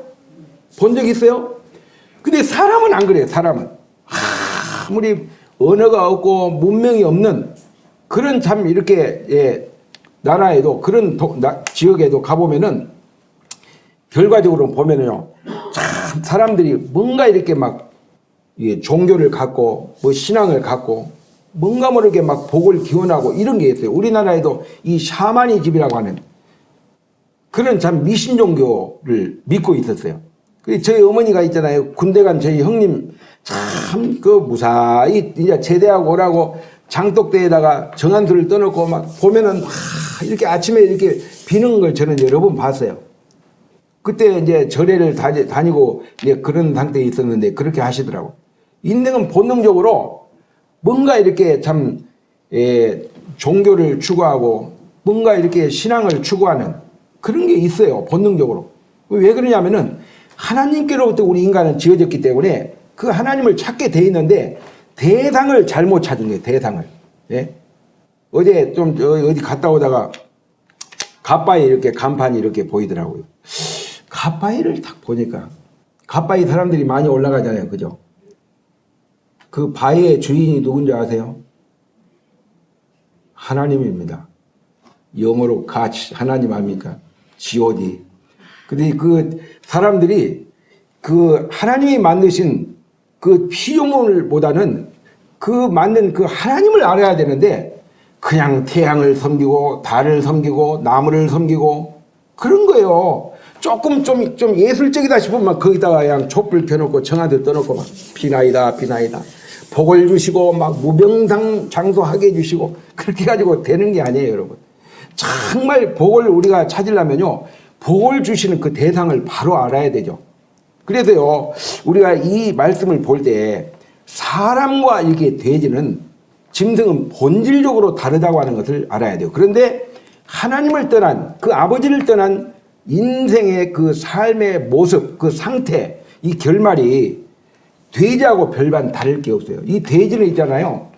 [SPEAKER 1] 본 적 있어요? 근데 사람은 안 그래요. 사람은 아무리 언어가 없고 문명이 없는 그런 참 이렇게 나라에도 그런 지역에도 가보면은 결과적으로 보면은요, 참 사람들이 뭔가 이렇게 막 종교를 갖고 뭐 신앙을 갖고 뭔가 모르게 막 복을 기원하고 이런 게 있어요. 우리나라에도 이 샤머니즘이라고 하는 그런 참 미신 종교를 믿고 있었어요. 저희 어머니가 있잖아요. 군대 간 저희 형님 참 그 무사히 이제 제대하고 오라고 장독대에다가 정한수를 떠놓고 막 보면은 막 이렇게 아침에 이렇게 비는 걸 저는 여러 번 봤어요. 그때 이제 절에를 다니고 이제 그런 상태에 있었는데 그렇게 하시더라고. 인생은 본능적으로 뭔가 이렇게 참 종교를 추구하고 뭔가 이렇게 신앙을 추구하는 그런 게 있어요. 본능적으로. 왜 그러냐면은 하나님께로부터 우리 인간은 지어졌기 때문에 그 하나님을 찾게 돼 있는데 대상을 잘못 찾은 거예요. 대상을. 예? 어제 좀 어디 갔다 오다가 갓바위 이렇게 간판이 이렇게 보이더라고요. 갓바위를 딱 보니까 갓바위 사람들이 많이 올라가잖아요. 그죠? 그 바위의 주인이 누군지 아세요? 하나님입니다. 영어로 God, 하나님 아닙니까? God. 근데 그 사람들이 그 하나님이 만드신 그 피조물보다는 그 만든 그 하나님을 알아야 되는데 그냥 태양을 섬기고 달을 섬기고 나무를 섬기고 그런 거예요. 조금 좀 예술적이다 싶으면 거기다가 그냥 촛불 켜놓고 청아들 떠놓고 막 비나이다 비나이다 복을 주시고 막 무병상 장수하게 해주시고 그렇게 가지고 되는 게 아니에요, 여러분. 정말 복을 우리가 찾으려면요, 복을 주시는 그 대상을 바로 알아야 되죠. 그래서요, 우리가 이 말씀을 볼 때 사람과 이렇게 돼지는 짐승은 본질적으로 다르다고 하는 것을 알아야 돼요. 그런데 하나님을 떠난 그 아버지를 떠난 인생의 그 삶의 모습, 그 상태, 이 결말이 돼지하고 별반 다를 게 없어요. 이 돼지는 있잖아요.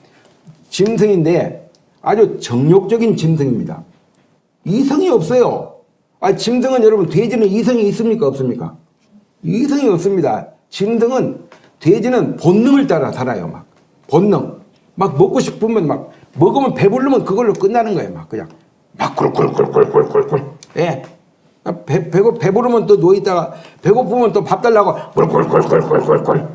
[SPEAKER 1] 짐승인데 아주 정욕적인 짐승입니다. 이성이 없어요. 짐승은 여러분, 돼지는 이성이 있습니까? 없습니까? 이성이 없습니다. 돼지는 본능을 따라 살아요. 막 본능. 막 먹고 싶으면 막 먹으면 배부르면 그걸로 끝나는 거예요. 막 그냥 막 꿀꿀꿀꿀꿀꿀꿀. 예. 배부르면 또 누워있다가 배고프면 또 밥 달라고 꿀꿀꿀꿀꿀꿀꿀.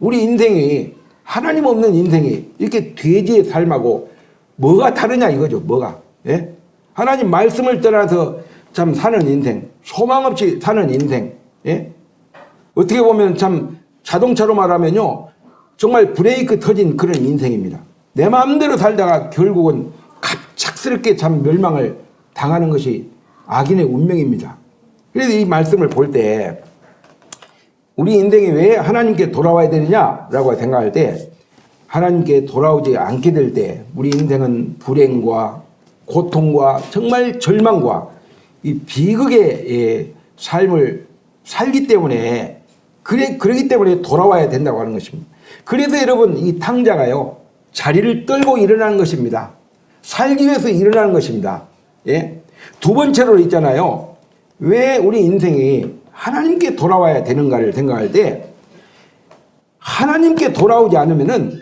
[SPEAKER 1] 우리 인생이 하나님 없는 인생이 이렇게 돼지의 삶하고 뭐가 다르냐 이거죠. 뭐가. 예? 하나님 말씀을 떠나서 참 사는 인생, 소망 없이 사는 인생. 예? 어떻게 보면 참 자동차로 말하면요, 정말 브레이크 터진 그런 인생입니다. 내 마음대로 살다가 결국은 갑작스럽게 참 멸망을 당하는 것이 악인의 운명입니다. 그래서 이 말씀을 볼 때 우리 인생이 왜 하나님께 돌아와야 되느냐라고 생각할 때, 하나님께 돌아오지 않게 될 때 우리 인생은 불행과 고통과 정말 절망과 이 비극의 삶을 살기 때문에 그러기 때문에 돌아와야 된다고 하는 것입니다. 그래서 여러분, 이 탕자가요, 자리를 떨고 일어나는 것입니다. 살기 위해서 일어나는 것입니다. 예? 두 번째로 있잖아요. 왜 우리 인생이 하나님께 돌아와야 되는가를 생각할 때 하나님께 돌아오지 않으면은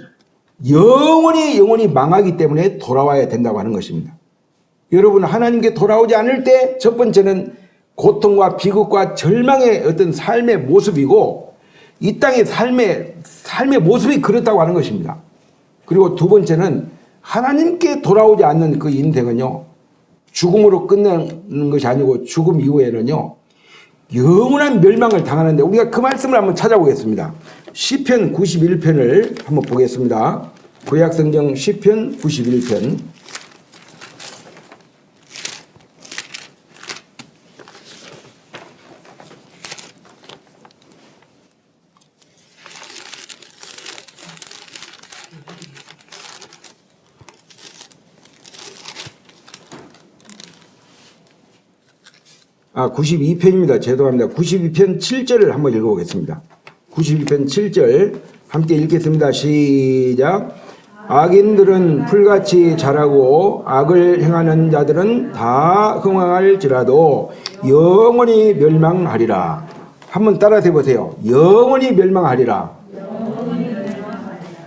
[SPEAKER 1] 영원히 망하기 때문에 돌아와야 된다고 하는 것입니다. 여러분, 하나님께 돌아오지 않을 때 첫 번째는 고통과 비극과 절망의 어떤 삶의 모습이고 이 땅의 삶의 모습이 그렇다고 하는 것입니다. 그리고 두 번째는 하나님께 돌아오지 않는 그 인생은요, 죽음으로 끝나는 것이 아니고 죽음 이후에는요, 영원한 멸망을 당하는데 우리가 그 말씀을 한번 찾아보겠습니다. 시편 91편을 한번 보겠습니다. 구약성경 시편 91편. 아, 92편입니다. 죄송합니다. 92편 7절을 한번 읽어보겠습니다. 92편 7절 함께 읽겠습니다. 시작. 악인들은 풀같이 자라고 악을 행하는 자들은 다 흥황할지라도 영원히 멸망하리라. 한번 따라서 해보세요. 영원히 멸망하리라.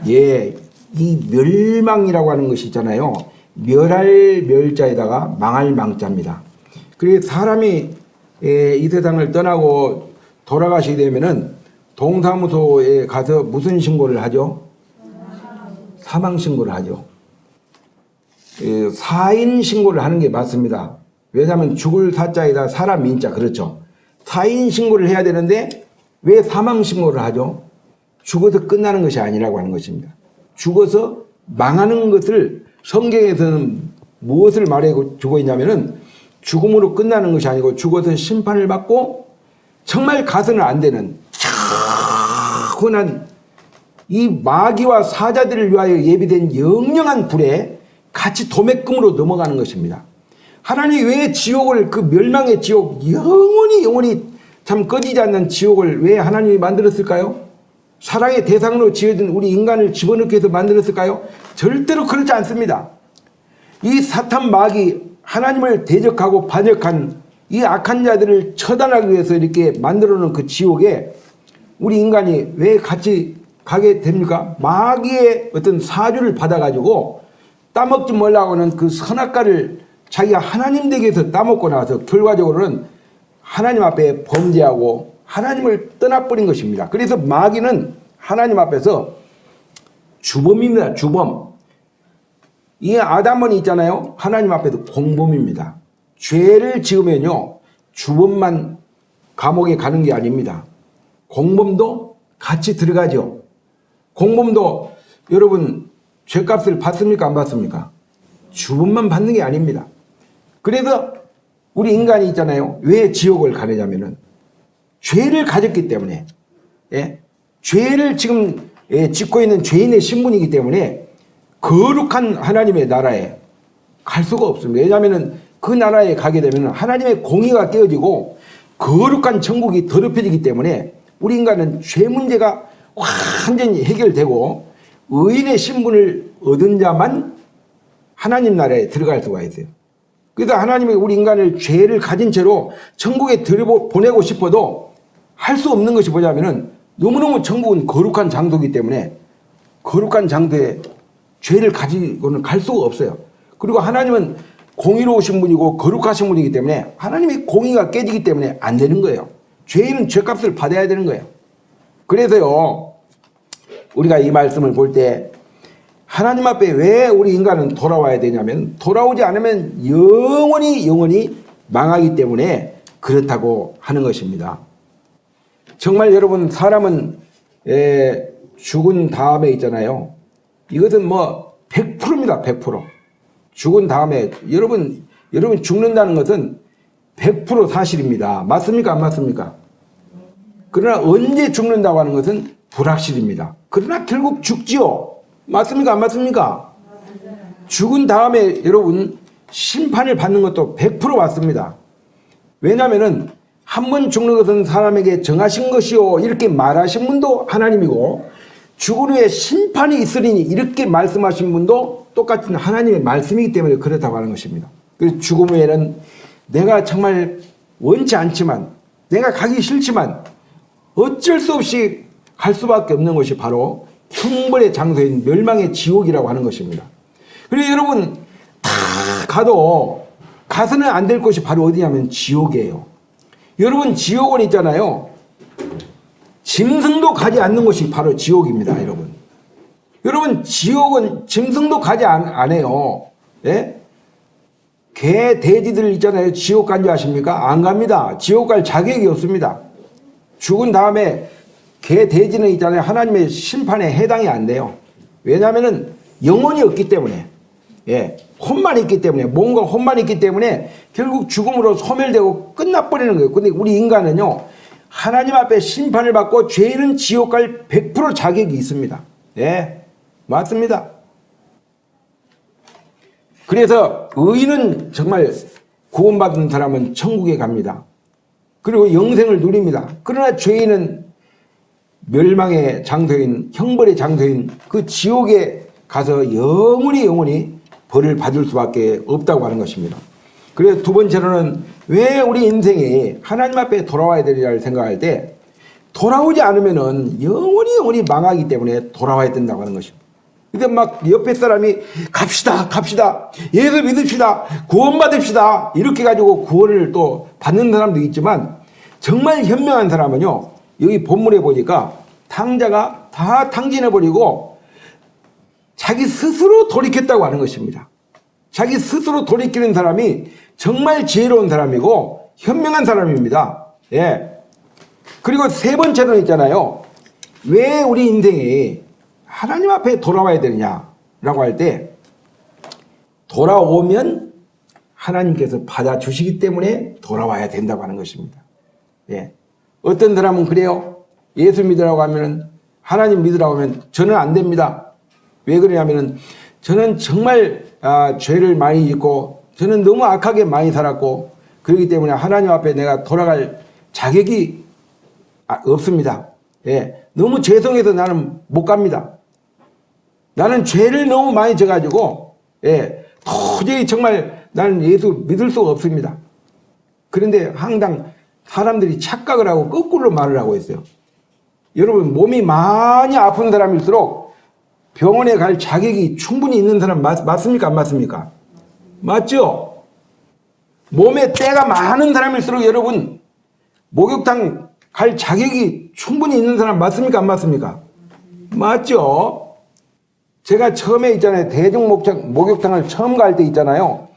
[SPEAKER 1] 예, 이 멸망이라고 하는 것이 있잖아요. 멸할 멸자에다가 망할 망자입니다. 그래서 사람이 이 세상을 떠나고 돌아가시게 되면은 동사무소에 가서 무슨 신고를 하죠? 사망 신고를 하죠. 사인 신고를 하는 게 맞습니다. 왜냐하면 죽을 사자에다 사람 인자, 그렇죠. 사인 신고를 해야 되는데 왜 사망 신고를 하죠? 죽어서 끝나는 것이 아니라고 하는 것입니다. 죽어서 망하는 것을 성경에서는 무엇을 말해주고 있냐면은 죽음으로 끝나는 것이 아니고 죽어서 심판을 받고 정말 가서는 안 되는 차분한 이 마귀와 사자들을 위하여 예비된 영영한 불에 같이 도매금으로 넘어가는 것입니다. 하나님이 왜 지옥을, 그 멸망의 지옥, 영원히 참 꺼지지 않는 지옥을 왜 하나님이 만들었을까요? 사랑의 대상으로 지어진 우리 인간을 집어넣기 위해서 만들었을까요? 절대로 그렇지 않습니다. 이 사탄 마귀, 하나님을 대적하고 반역한 이 악한 자들을 처단하기 위해서 이렇게 만들어 놓은 그 지옥에 우리 인간이 왜 같이 가게 됩니까? 마귀의 어떤 사주를 받아가지고 따먹지 말라고 하는 그 선악과를 자기가 하나님 되기 위해서 따먹고 나서 결과적으로는 하나님 앞에 범죄하고 하나님을 떠나버린 것입니다. 그래서 마귀는 하나님 앞에서 주범입니다. 주범. 이 아담은 있잖아요. 하나님 앞에서 공범입니다. 죄를 지으면요, 주범만 감옥에 가는 게 아닙니다. 공범도 같이 들어가죠. 공범도 여러분 죄값을 받습니까? 안 받습니까? 주범만 받는 게 아닙니다. 그래서 우리 인간이 있잖아요. 왜 지옥을 가느냐면은 죄를 가졌기 때문에, 예? 죄를 지금 짓고 있는 죄인의 신분이기 때문에 거룩한 하나님의 나라에 갈 수가 없습니다. 왜냐하면 그 나라에 가게 되면 하나님의 공의가 깨어지고 거룩한 천국이 더럽혀지기 때문에 우리 인간은 죄 문제가 완전히 해결되고 의인의 신분을 얻은 자만 하나님 나라에 들어갈 수가 있어요. 그래서 하나님이 우리 인간을 죄를 가진 채로 천국에 보내고 싶어도 할 수 없는 것이 뭐냐면은 너무너무 천국은 거룩한 장소이기 때문에 거룩한 장소에 죄를 가지고는 갈 수가 없어요. 그리고 하나님은 공의로우신 분이고 거룩하신 분이기 때문에 하나님의 공의가 깨지기 때문에 안 되는 거예요. 죄인은 죄값을 받아야 되는 거예요. 그래서요, 우리가 이 말씀을 볼 때 하나님 앞에 왜 우리 인간은 돌아와야 되냐면 돌아오지 않으면 영원히 망하기 때문에 그렇다고 하는 것입니다. 정말 여러분, 사람은 죽은 다음에 있잖아요. 이것은 뭐 100%입니다. 100%. 죽은 다음에 여러분 죽는다는 것은 100% 사실입니다. 맞습니까? 안 맞습니까? 그러나 언제 죽는다고 하는 것은 불확실입니다. 그러나 결국 죽지요. 맞습니까? 안 맞습니까? 죽은 다음에 여러분 심판을 받는 것도 100% 맞습니다. 왜냐하면은 한 번 죽는 것은 사람에게 정하신 것이요 이렇게 말하신 분도 하나님이고 죽은 후에 심판이 있으리니 이렇게 말씀하신 분도 똑같은 하나님의 말씀이기 때문에 그렇다고 하는 것입니다. 그래서 죽음 후에는 내가 정말 원치 않지만 내가 가기 싫지만 어쩔 수 없이 갈 수밖에 없는 것이 바로 형벌의 장소인 멸망의 지옥이라고 하는 것입니다. 그리고 여러분 다 가서는 안 될 곳이 바로 어디냐면 지옥이에요. 여러분 지옥은 있잖아요. 짐승도 가지 않는 곳이 바로 지옥입니다. 여러분 지옥은 짐승도 가지 않아요. 예? 개, 돼지들 있잖아요. 지옥 간 줄 아십니까? 안 갑니다. 지옥 갈 자격이 없습니다. 죽은 다음에 개, 돼지는 있잖아요. 하나님의 심판에 해당이 안 돼요. 왜냐하면 영혼이 없기 때문에, 예, 혼만 있기 때문에, 뭔가 혼만 있기 때문에 결국 죽음으로 소멸되고 끝나버리는 거예요. 근데 우리 인간은요, 하나님 앞에 심판을 받고 죄인은 지옥 갈 100% 자격이 있습니다. 예, 맞습니다. 그래서 의인은 정말 구원받은 사람은 천국에 갑니다. 그리고 영생을 누립니다. 그러나 죄인은 멸망의 장소인, 형벌의 장소인 그 지옥에 가서 영원히 벌을 받을 수밖에 없다고 하는 것입니다. 그래서 두 번째로는 왜 우리 인생이 하나님 앞에 돌아와야 되리라를 생각할 때 돌아오지 않으면은 영원히 망하기 때문에 돌아와야 된다고 하는 것입니다. 근데 막 옆에 사람이 갑시다 예수 믿읍시다 구원받읍시다 이렇게 가지고 구원을 또 받는 사람도 있지만 정말 현명한 사람은요, 여기 본문에 보니까 탕자가 다 탕진해버리고 자기 스스로 돌이켰다고 하는 것입니다. 자기 스스로 돌이키는 사람이 정말 지혜로운 사람이고 현명한 사람입니다. 예. 그리고 세 번째로는 있잖아요. 왜 우리 인생이 하나님 앞에 돌아와야 되느냐라고 할 때 돌아오면 하나님께서 받아주시기 때문에 돌아와야 된다고 하는 것입니다. 예. 어떤 사람은 그래요. 예수 믿으라고 하면 하나님 믿으라고 하면 저는 안 됩니다. 왜 그러냐면은 저는 정말 죄를 많이 짓고 저는 너무 악하게 많이 살았고 그렇기 때문에 하나님 앞에 내가 돌아갈 자격이 없습니다. 예. 너무 죄송해서 나는 못 갑니다. 나는 죄를 너무 많이 져가지고 예, 도저히 정말 나는 예수 믿을 수가 없습니다. 그런데 항상 사람들이 착각을 하고 거꾸로 말을 하고 있어요. 여러분 몸이 많이 아픈 사람일수록 병원에 갈 자격이 충분히 있는 사람 맞습니까? 안 맞습니까? 맞죠? 몸에 때가 많은 사람일수록 여러분 목욕탕 갈 자격이 충분히 있는 사람 맞습니까? 안 맞습니까? 맞죠? 제가 처음에 있잖아요. 대중 목욕탕을 처음 갈 때 있잖아요.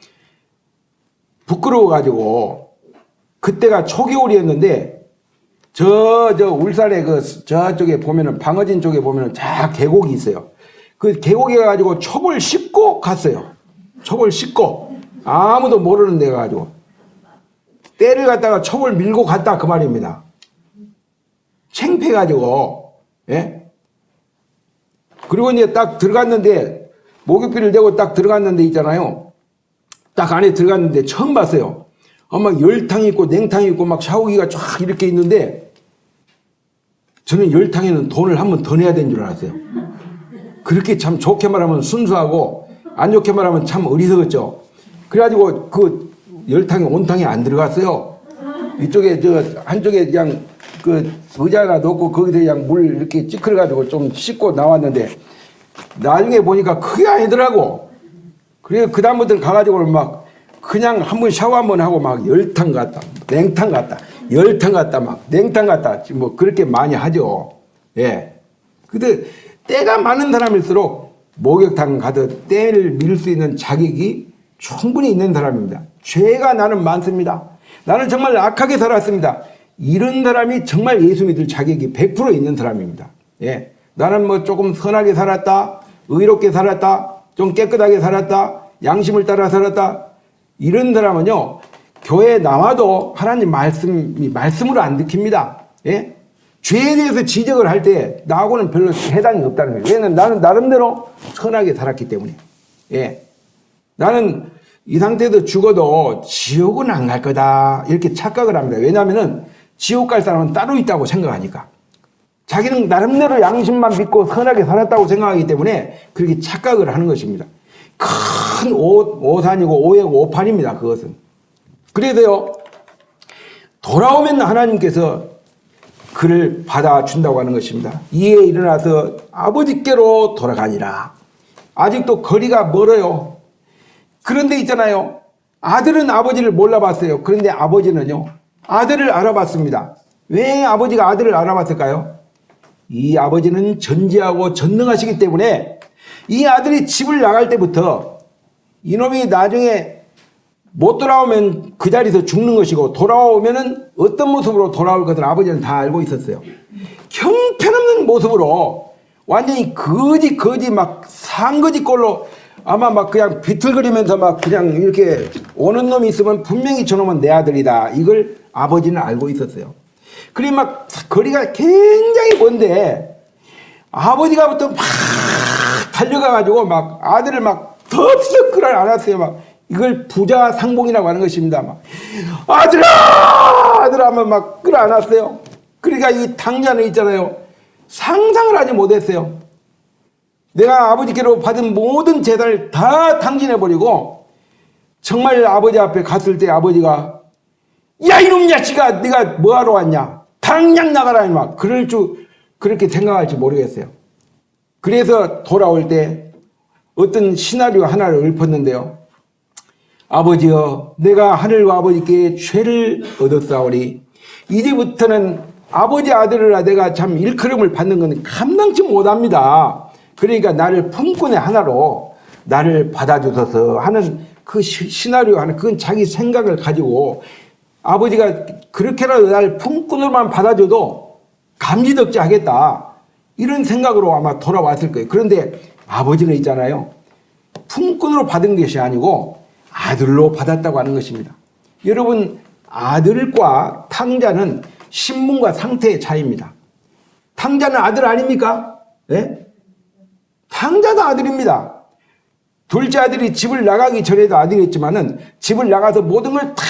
[SPEAKER 1] 부끄러워가지고 그때가 초겨울이었는데 저 울산에 저쪽에 보면은 방어진 쪽에 보면은 쫙 계곡이 있어요. 그 계곡에 가지고 첩을 씻고 갔어요. 첩을 씻고 아무도 모르는 데 가지고 때를 갖다가 첩을 밀고 갔다 그 말입니다. 창피해가지고 예? 그리고 이제 딱 들어갔는데 목욕비를 내고 딱 들어갔는데 있잖아요. 딱 안에 들어갔는데 처음 봤어요. 막 열탕이 있고 냉탕이 있고 막 샤워기가 쫙 이렇게 있는데 저는 열탕에는 돈을 한 번 더 내야 되는 줄 알았어요. 그렇게 참 좋게 말하면 순수하고 안 좋게 말하면 참 어리석었죠. 그래가지고 그 열탕에 온탕에 안 들어갔어요. 이쪽에 한쪽에 그냥 그 의자 하나 놓고 거기서 그냥 물 이렇게 찌그러가지고 좀 씻고 나왔는데 나중에 보니까 그게 아니더라고. 그래서 그다음부터는 가가지고는 막 그냥 한번 샤워 한번 하고 막 열탕 갔다 냉탕 갔다 열탕 갔다 막 냉탕 갔다 뭐 그렇게 많이 하죠. 예. 근데 때가 많은 사람일수록 목욕탕 가도 때를 밀 수 있는 자격이 충분히 있는 사람입니다. 죄가 나는 많습니다. 나는 정말 악하게 살았습니다. 이런 사람이 정말 예수 믿을 자격이 100% 있는 사람입니다. 예. 나는 뭐 조금 선하게 살았다, 의롭게 살았다, 좀 깨끗하게 살았다, 양심을 따라 살았다. 이런 사람은요, 교회에 나와도 하나님 말씀으로 안 듣습니다. 예? 죄에 대해서 지적을 할 때 나하고는 별로 해당이 없다는 거예요. 왜냐면 나는 나름대로 선하게 살았기 때문에. 예. 나는 이 상태에서 죽어도 지옥은 안 갈 거다. 이렇게 착각을 합니다. 왜냐하면은 지옥 갈 사람은 따로 있다고 생각하니까. 자기는 나름대로 양심만 믿고 선하게 살았다고 생각하기 때문에 그렇게 착각을 하는 것입니다. 큰 오산이고 오해고 오판입니다. 그것은. 그래서요, 돌아오면 하나님께서 그를 받아준다고 하는 것입니다. 이에 일어나서 아버지께로 돌아가니라. 아직도 거리가 멀어요. 그런데 있잖아요. 아들은 아버지를 몰라봤어요. 그런데 아버지는요, 아들을 알아봤습니다. 왜 아버지가 아들을 알아봤을까요? 이 아버지는 전지하고 전능하시기 때문에 이 아들이 집을 나갈 때부터 이놈이 나중에 못 돌아오면 그 자리에서 죽는 것이고 돌아오면은 어떤 모습으로 돌아올 것을 아버지는 다 알고 있었어요. 형편없는 모습으로 완전히 거지 막 산거지 꼴로 아마 막 그냥 비틀거리면서 막 그냥 이렇게 오는 놈이 있으면 분명히 저놈은 내 아들이다. 이걸 아버지는 알고 있었어요. 그리고 막 거리가 굉장히 먼데 아버지가부터 막 달려가가지고 막 아들을 막 덥석 끌어안았어요. 막 이걸 부자 상봉이라고 하는 것입니다. 막 아들아 아들아 하면 막 끌어안았어요. 그러니까 이 당자는 있잖아요. 상상을 하지 못했어요. 내가 아버지께로 받은 모든 재산을 다 탕진해버리고 정말 아버지 앞에 갔을 때 아버지가 야 이놈 자식아 네가 뭐하러 왔냐 당장 나가라 막 그럴 줄 그렇게 생각할지 모르겠어요. 그래서 돌아올 때 어떤 시나리오 하나를 읊었는데요. 아버지여 내가 하늘과 아버지께 죄를 얻었사오니 이제부터는 아버지 아들이라 내가 참 일컬음을 받는 건 감당치 못합니다. 그러니까 나를 품꾼의 하나로 나를 받아주소서 하는 그 시나리오 하는 그건 자기 생각을 가지고 아버지가 그렇게라도 날 품꾼으로만 받아줘도 감지덕지 하겠다 이런 생각으로 아마 돌아왔을 거예요. 그런데 아버지는 있잖아요. 품꾼으로 받은 것이 아니고 아들로 받았다고 하는 것입니다. 여러분 아들과 탕자는 신분과 상태의 차이입니다. 탕자는 아들 아닙니까? 네? 탕자도 아들입니다. 둘째 아들이 집을 나가기 전에도 아들이었지만은 집을 나가서 모든 걸 다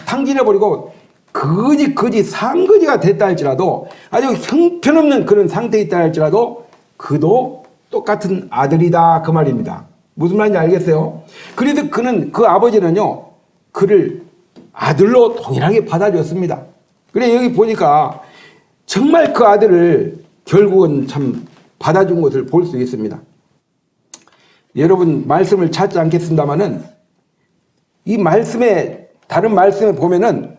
[SPEAKER 1] 탕진해버리고 거지 산거지가 됐다 할지라도 아주 형편없는 그런 상태에 있다 할지라도 그도 똑같은 아들이다 그 말입니다. 무슨 말인지 알겠어요? 그래도 그는 그 아버지는요 그를 아들로 동일하게 받아줬습니다. 그래 여기 보니까 정말 그 아들을 결국은 참 받아준 것을 볼 수 있습니다. 여러분 말씀을 찾지 않겠습니다만은 이 말씀에 다른 말씀에 보면은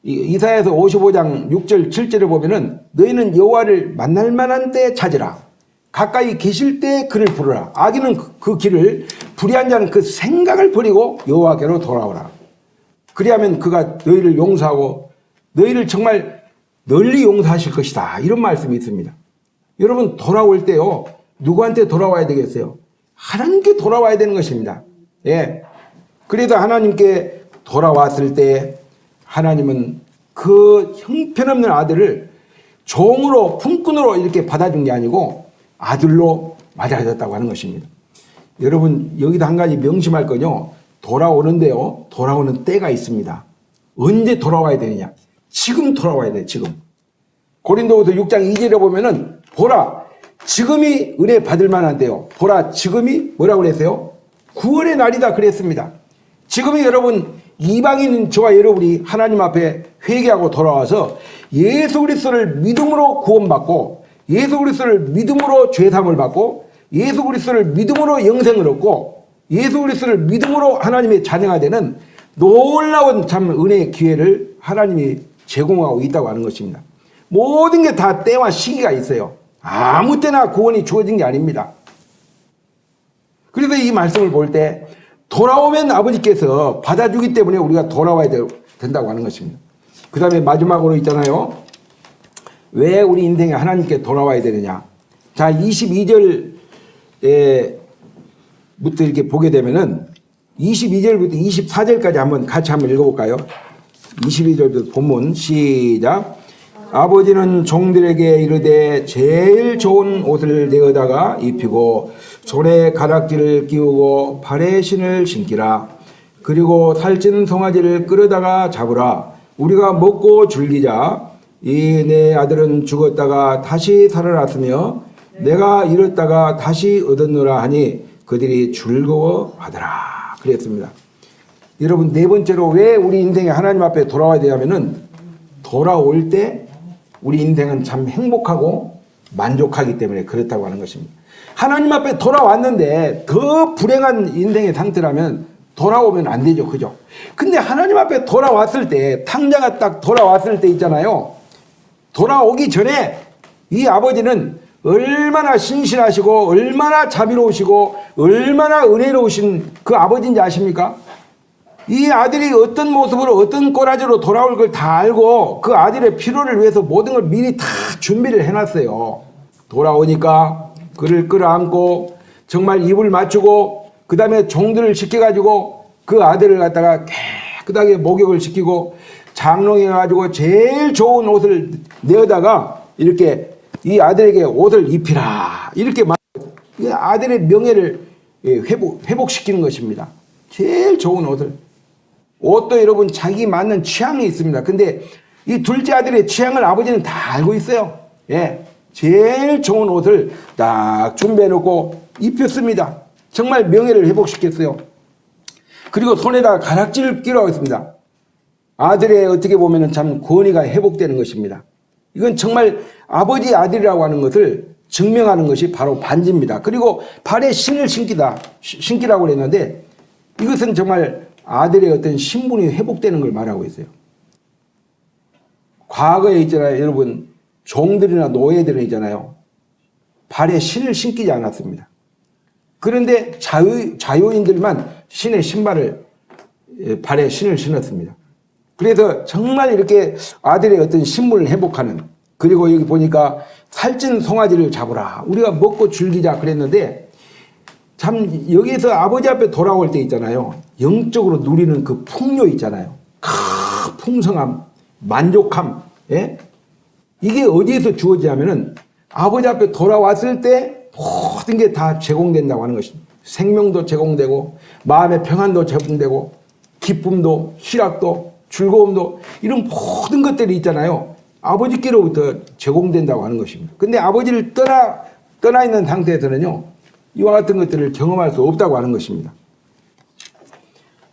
[SPEAKER 1] 이사야서 55장 6절 7절에 보면은 너희는 여호와를 만날 만한 때 찾으라. 가까이 계실 때 그를 부르라. 악인은 그 길을 불의한 자는 그 생각을 버리고 여호와께로 돌아오라. 그리하면 그가 너희를 용서하고 너희를 정말 널리 용서하실 것이다. 이런 말씀이 있습니다. 여러분 돌아올 때요. 누구한테 돌아와야 되겠어요? 하나님께 돌아와야 되는 것입니다. 예. 그래도 하나님께 돌아왔을 때 하나님은 그 형편없는 아들을 종으로 품꾼으로 이렇게 받아준 게 아니고 아들로 맞아졌다고 하는 것입니다. 여러분 여기도 한 가지 명심할 건요. 돌아오는데요. 돌아오는 때가 있습니다. 언제 돌아와야 되느냐? 지금 돌아와야 돼요. 지금. 고린도후서 6장 2절에 보면은 보라 지금이 은혜 받을 만한 때요. 보라 지금이 뭐라고 그랬어요? 구원의 날이다 그랬습니다. 지금이 여러분 이방인 저와 여러분이 하나님 앞에 회개하고 돌아와서 예수 그리스도를 믿음으로 구원받고 예수 그리스도를 믿음으로 죄사함을 받고 예수 그리스도를 믿음으로 영생을 얻고 예수 그리스도를 믿음으로 하나님의 자녀가 되는 놀라운 참 은혜의 기회를 하나님이 제공하고 있다고 하는 것입니다. 모든 게 다 때와 시기가 있어요. 아무 때나 구원이 주어진 게 아닙니다. 그래서 이 말씀을 볼 때 돌아오면 아버지께서 받아주기 때문에 우리가 돌아와야 된다고 하는 것입니다. 그 다음에 마지막으로 있잖아요. 왜 우리 인생에 하나님께 돌아와야 되느냐. 자 22절부터 이렇게 보게 되면은 22절부터 24절까지 한번 같이 한번 읽어볼까요? 22절부터 본문 시작. 아버지는 종들에게 이르되 제일 좋은 옷을 내어다가 입히고 손에 가락지를 끼우고 발에 신을 신기라. 그리고 살찌는 송아지를 끌어다가 잡으라. 우리가 먹고 즐기자. 이 내 아들은 죽었다가 다시 살아났으며 내가 잃었다가 다시 얻었노라 하니 그들이 즐거워하더라. 그랬습니다. 여러분 네 번째로 왜 우리 인생에 하나님 앞에 돌아와야 되냐면은 돌아올 때 우리 인생은 참 행복하고 만족하기 때문에 그렇다고 하는 것입니다. 하나님 앞에 돌아왔는데 더 불행한 인생의 상태라면 돌아오면 안 되죠. 그죠? 근데 하나님 앞에 돌아왔을 때, 탕자가 딱 돌아왔을 때 있잖아요. 돌아오기 전에 이 아버지는 얼마나 신실하시고 얼마나 자비로우시고 얼마나 은혜로우신 그 아버지인지 아십니까? 이 아들이 어떤 모습으로 어떤 꼬라지로 돌아올 걸 다 알고 그 아들의 필요를 위해서 모든 걸 미리 다 준비를 해놨어요. 돌아오니까 그를 끌어안고 정말 입을 맞추고 그 다음에 종들을 시켜가지고 그 아들을 갖다가 깨끗하게 목욕을 시키고 장롱에 가지고 제일 좋은 옷을 내어다가 이렇게 이 아들에게 옷을 입히라 이렇게 아들의 명예를 회복시키는 것입니다. 제일 좋은 옷도 여러분 자기 맞는 취향이 있습니다. 근데 이 둘째 아들의 취향을 아버지는 다 알고 있어요. 예, 제일 좋은 옷을 딱 준비해 놓고 입혔습니다. 정말 명예를 회복시켰어요. 그리고 손에다 가락지를 끼라고 했습니다. 아들의 어떻게 보면 참 권위가 회복되는 것입니다. 이건 정말 아버지 아들이라고 하는 것을 증명하는 것이 바로 반지입니다. 그리고 발에 신을 신기라고 했는데 이것은 정말 아들의 어떤 신분이 회복되는 걸 말하고 있어요. 과거에 있잖아요. 여러분 종들이나 노예들은 있잖아요. 발에 신을 신기지 않았습니다. 그런데 자유인들만 신의 신발을 발에 신을 신었습니다. 그래서 정말 이렇게 아들의 어떤 신분을 회복하는, 그리고 여기 보니까 살찐 송아지를 잡으라 우리가 먹고 즐기자 그랬는데 참 여기에서 아버지 앞에 돌아올 때 있잖아요. 영적으로 누리는 그 풍요 있잖아요. 풍성함, 만족함. 예? 이게 어디에서 주어지냐면은 아버지 앞에 돌아왔을 때 모든 게 다 제공된다고 하는 것입니다. 생명도 제공되고 마음의 평안도 제공되고 기쁨도 희락도 즐거움도 이런 모든 것들이 있잖아요. 아버지께로부터 제공된다고 하는 것입니다. 근데 아버지를 떠나 있는 상태에서는요. 이와 같은 것들을 경험할 수 없다고 하는 것입니다.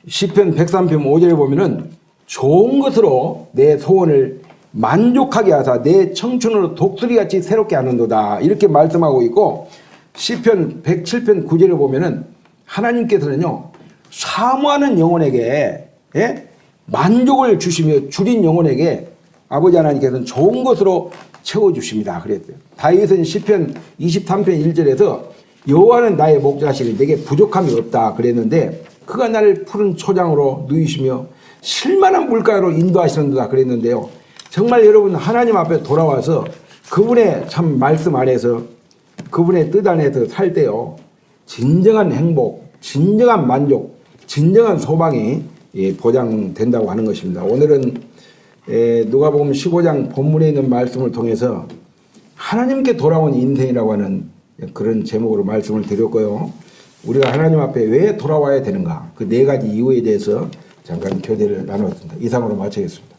[SPEAKER 1] 시편 103편 5절에 보면은 좋은 것으로 내 소원을 만족하게 하사 내 청춘으로 독수리같이 새롭게 하는도다 이렇게 말씀하고 있고, 시편 107편 9절에 보면은 하나님께서는요 사모하는 영혼에게 만족을 주시며 줄인 영혼에게 아버지 하나님께서는 좋은 것으로 채워주십니다 그랬어요. 다윗은 시편 23편 1절에서 여호와는 나의 목자시니 내게 부족함이 없다 그랬는데 그가 나를 푸른 초장으로 누이시며 실만한 물가로 인도하시는도다 그랬는데요. 정말 여러분 하나님 앞에 돌아와서 그분의 참 말씀 안에서 그분의 뜻 안에서 살 때요 진정한 행복, 진정한 만족, 진정한 소망이 보장된다고 하는 것입니다. 오늘은 누가복음 15장 본문에 있는 말씀을 통해서 하나님께 돌아온 인생이라고 하는 그런 제목으로 말씀을 드렸고요. 우리가 하나님 앞에 왜 돌아와야 되는가 그 네 가지 이유에 대해서 잠깐 교대를 나눴습니다. 이상으로 마치겠습니다.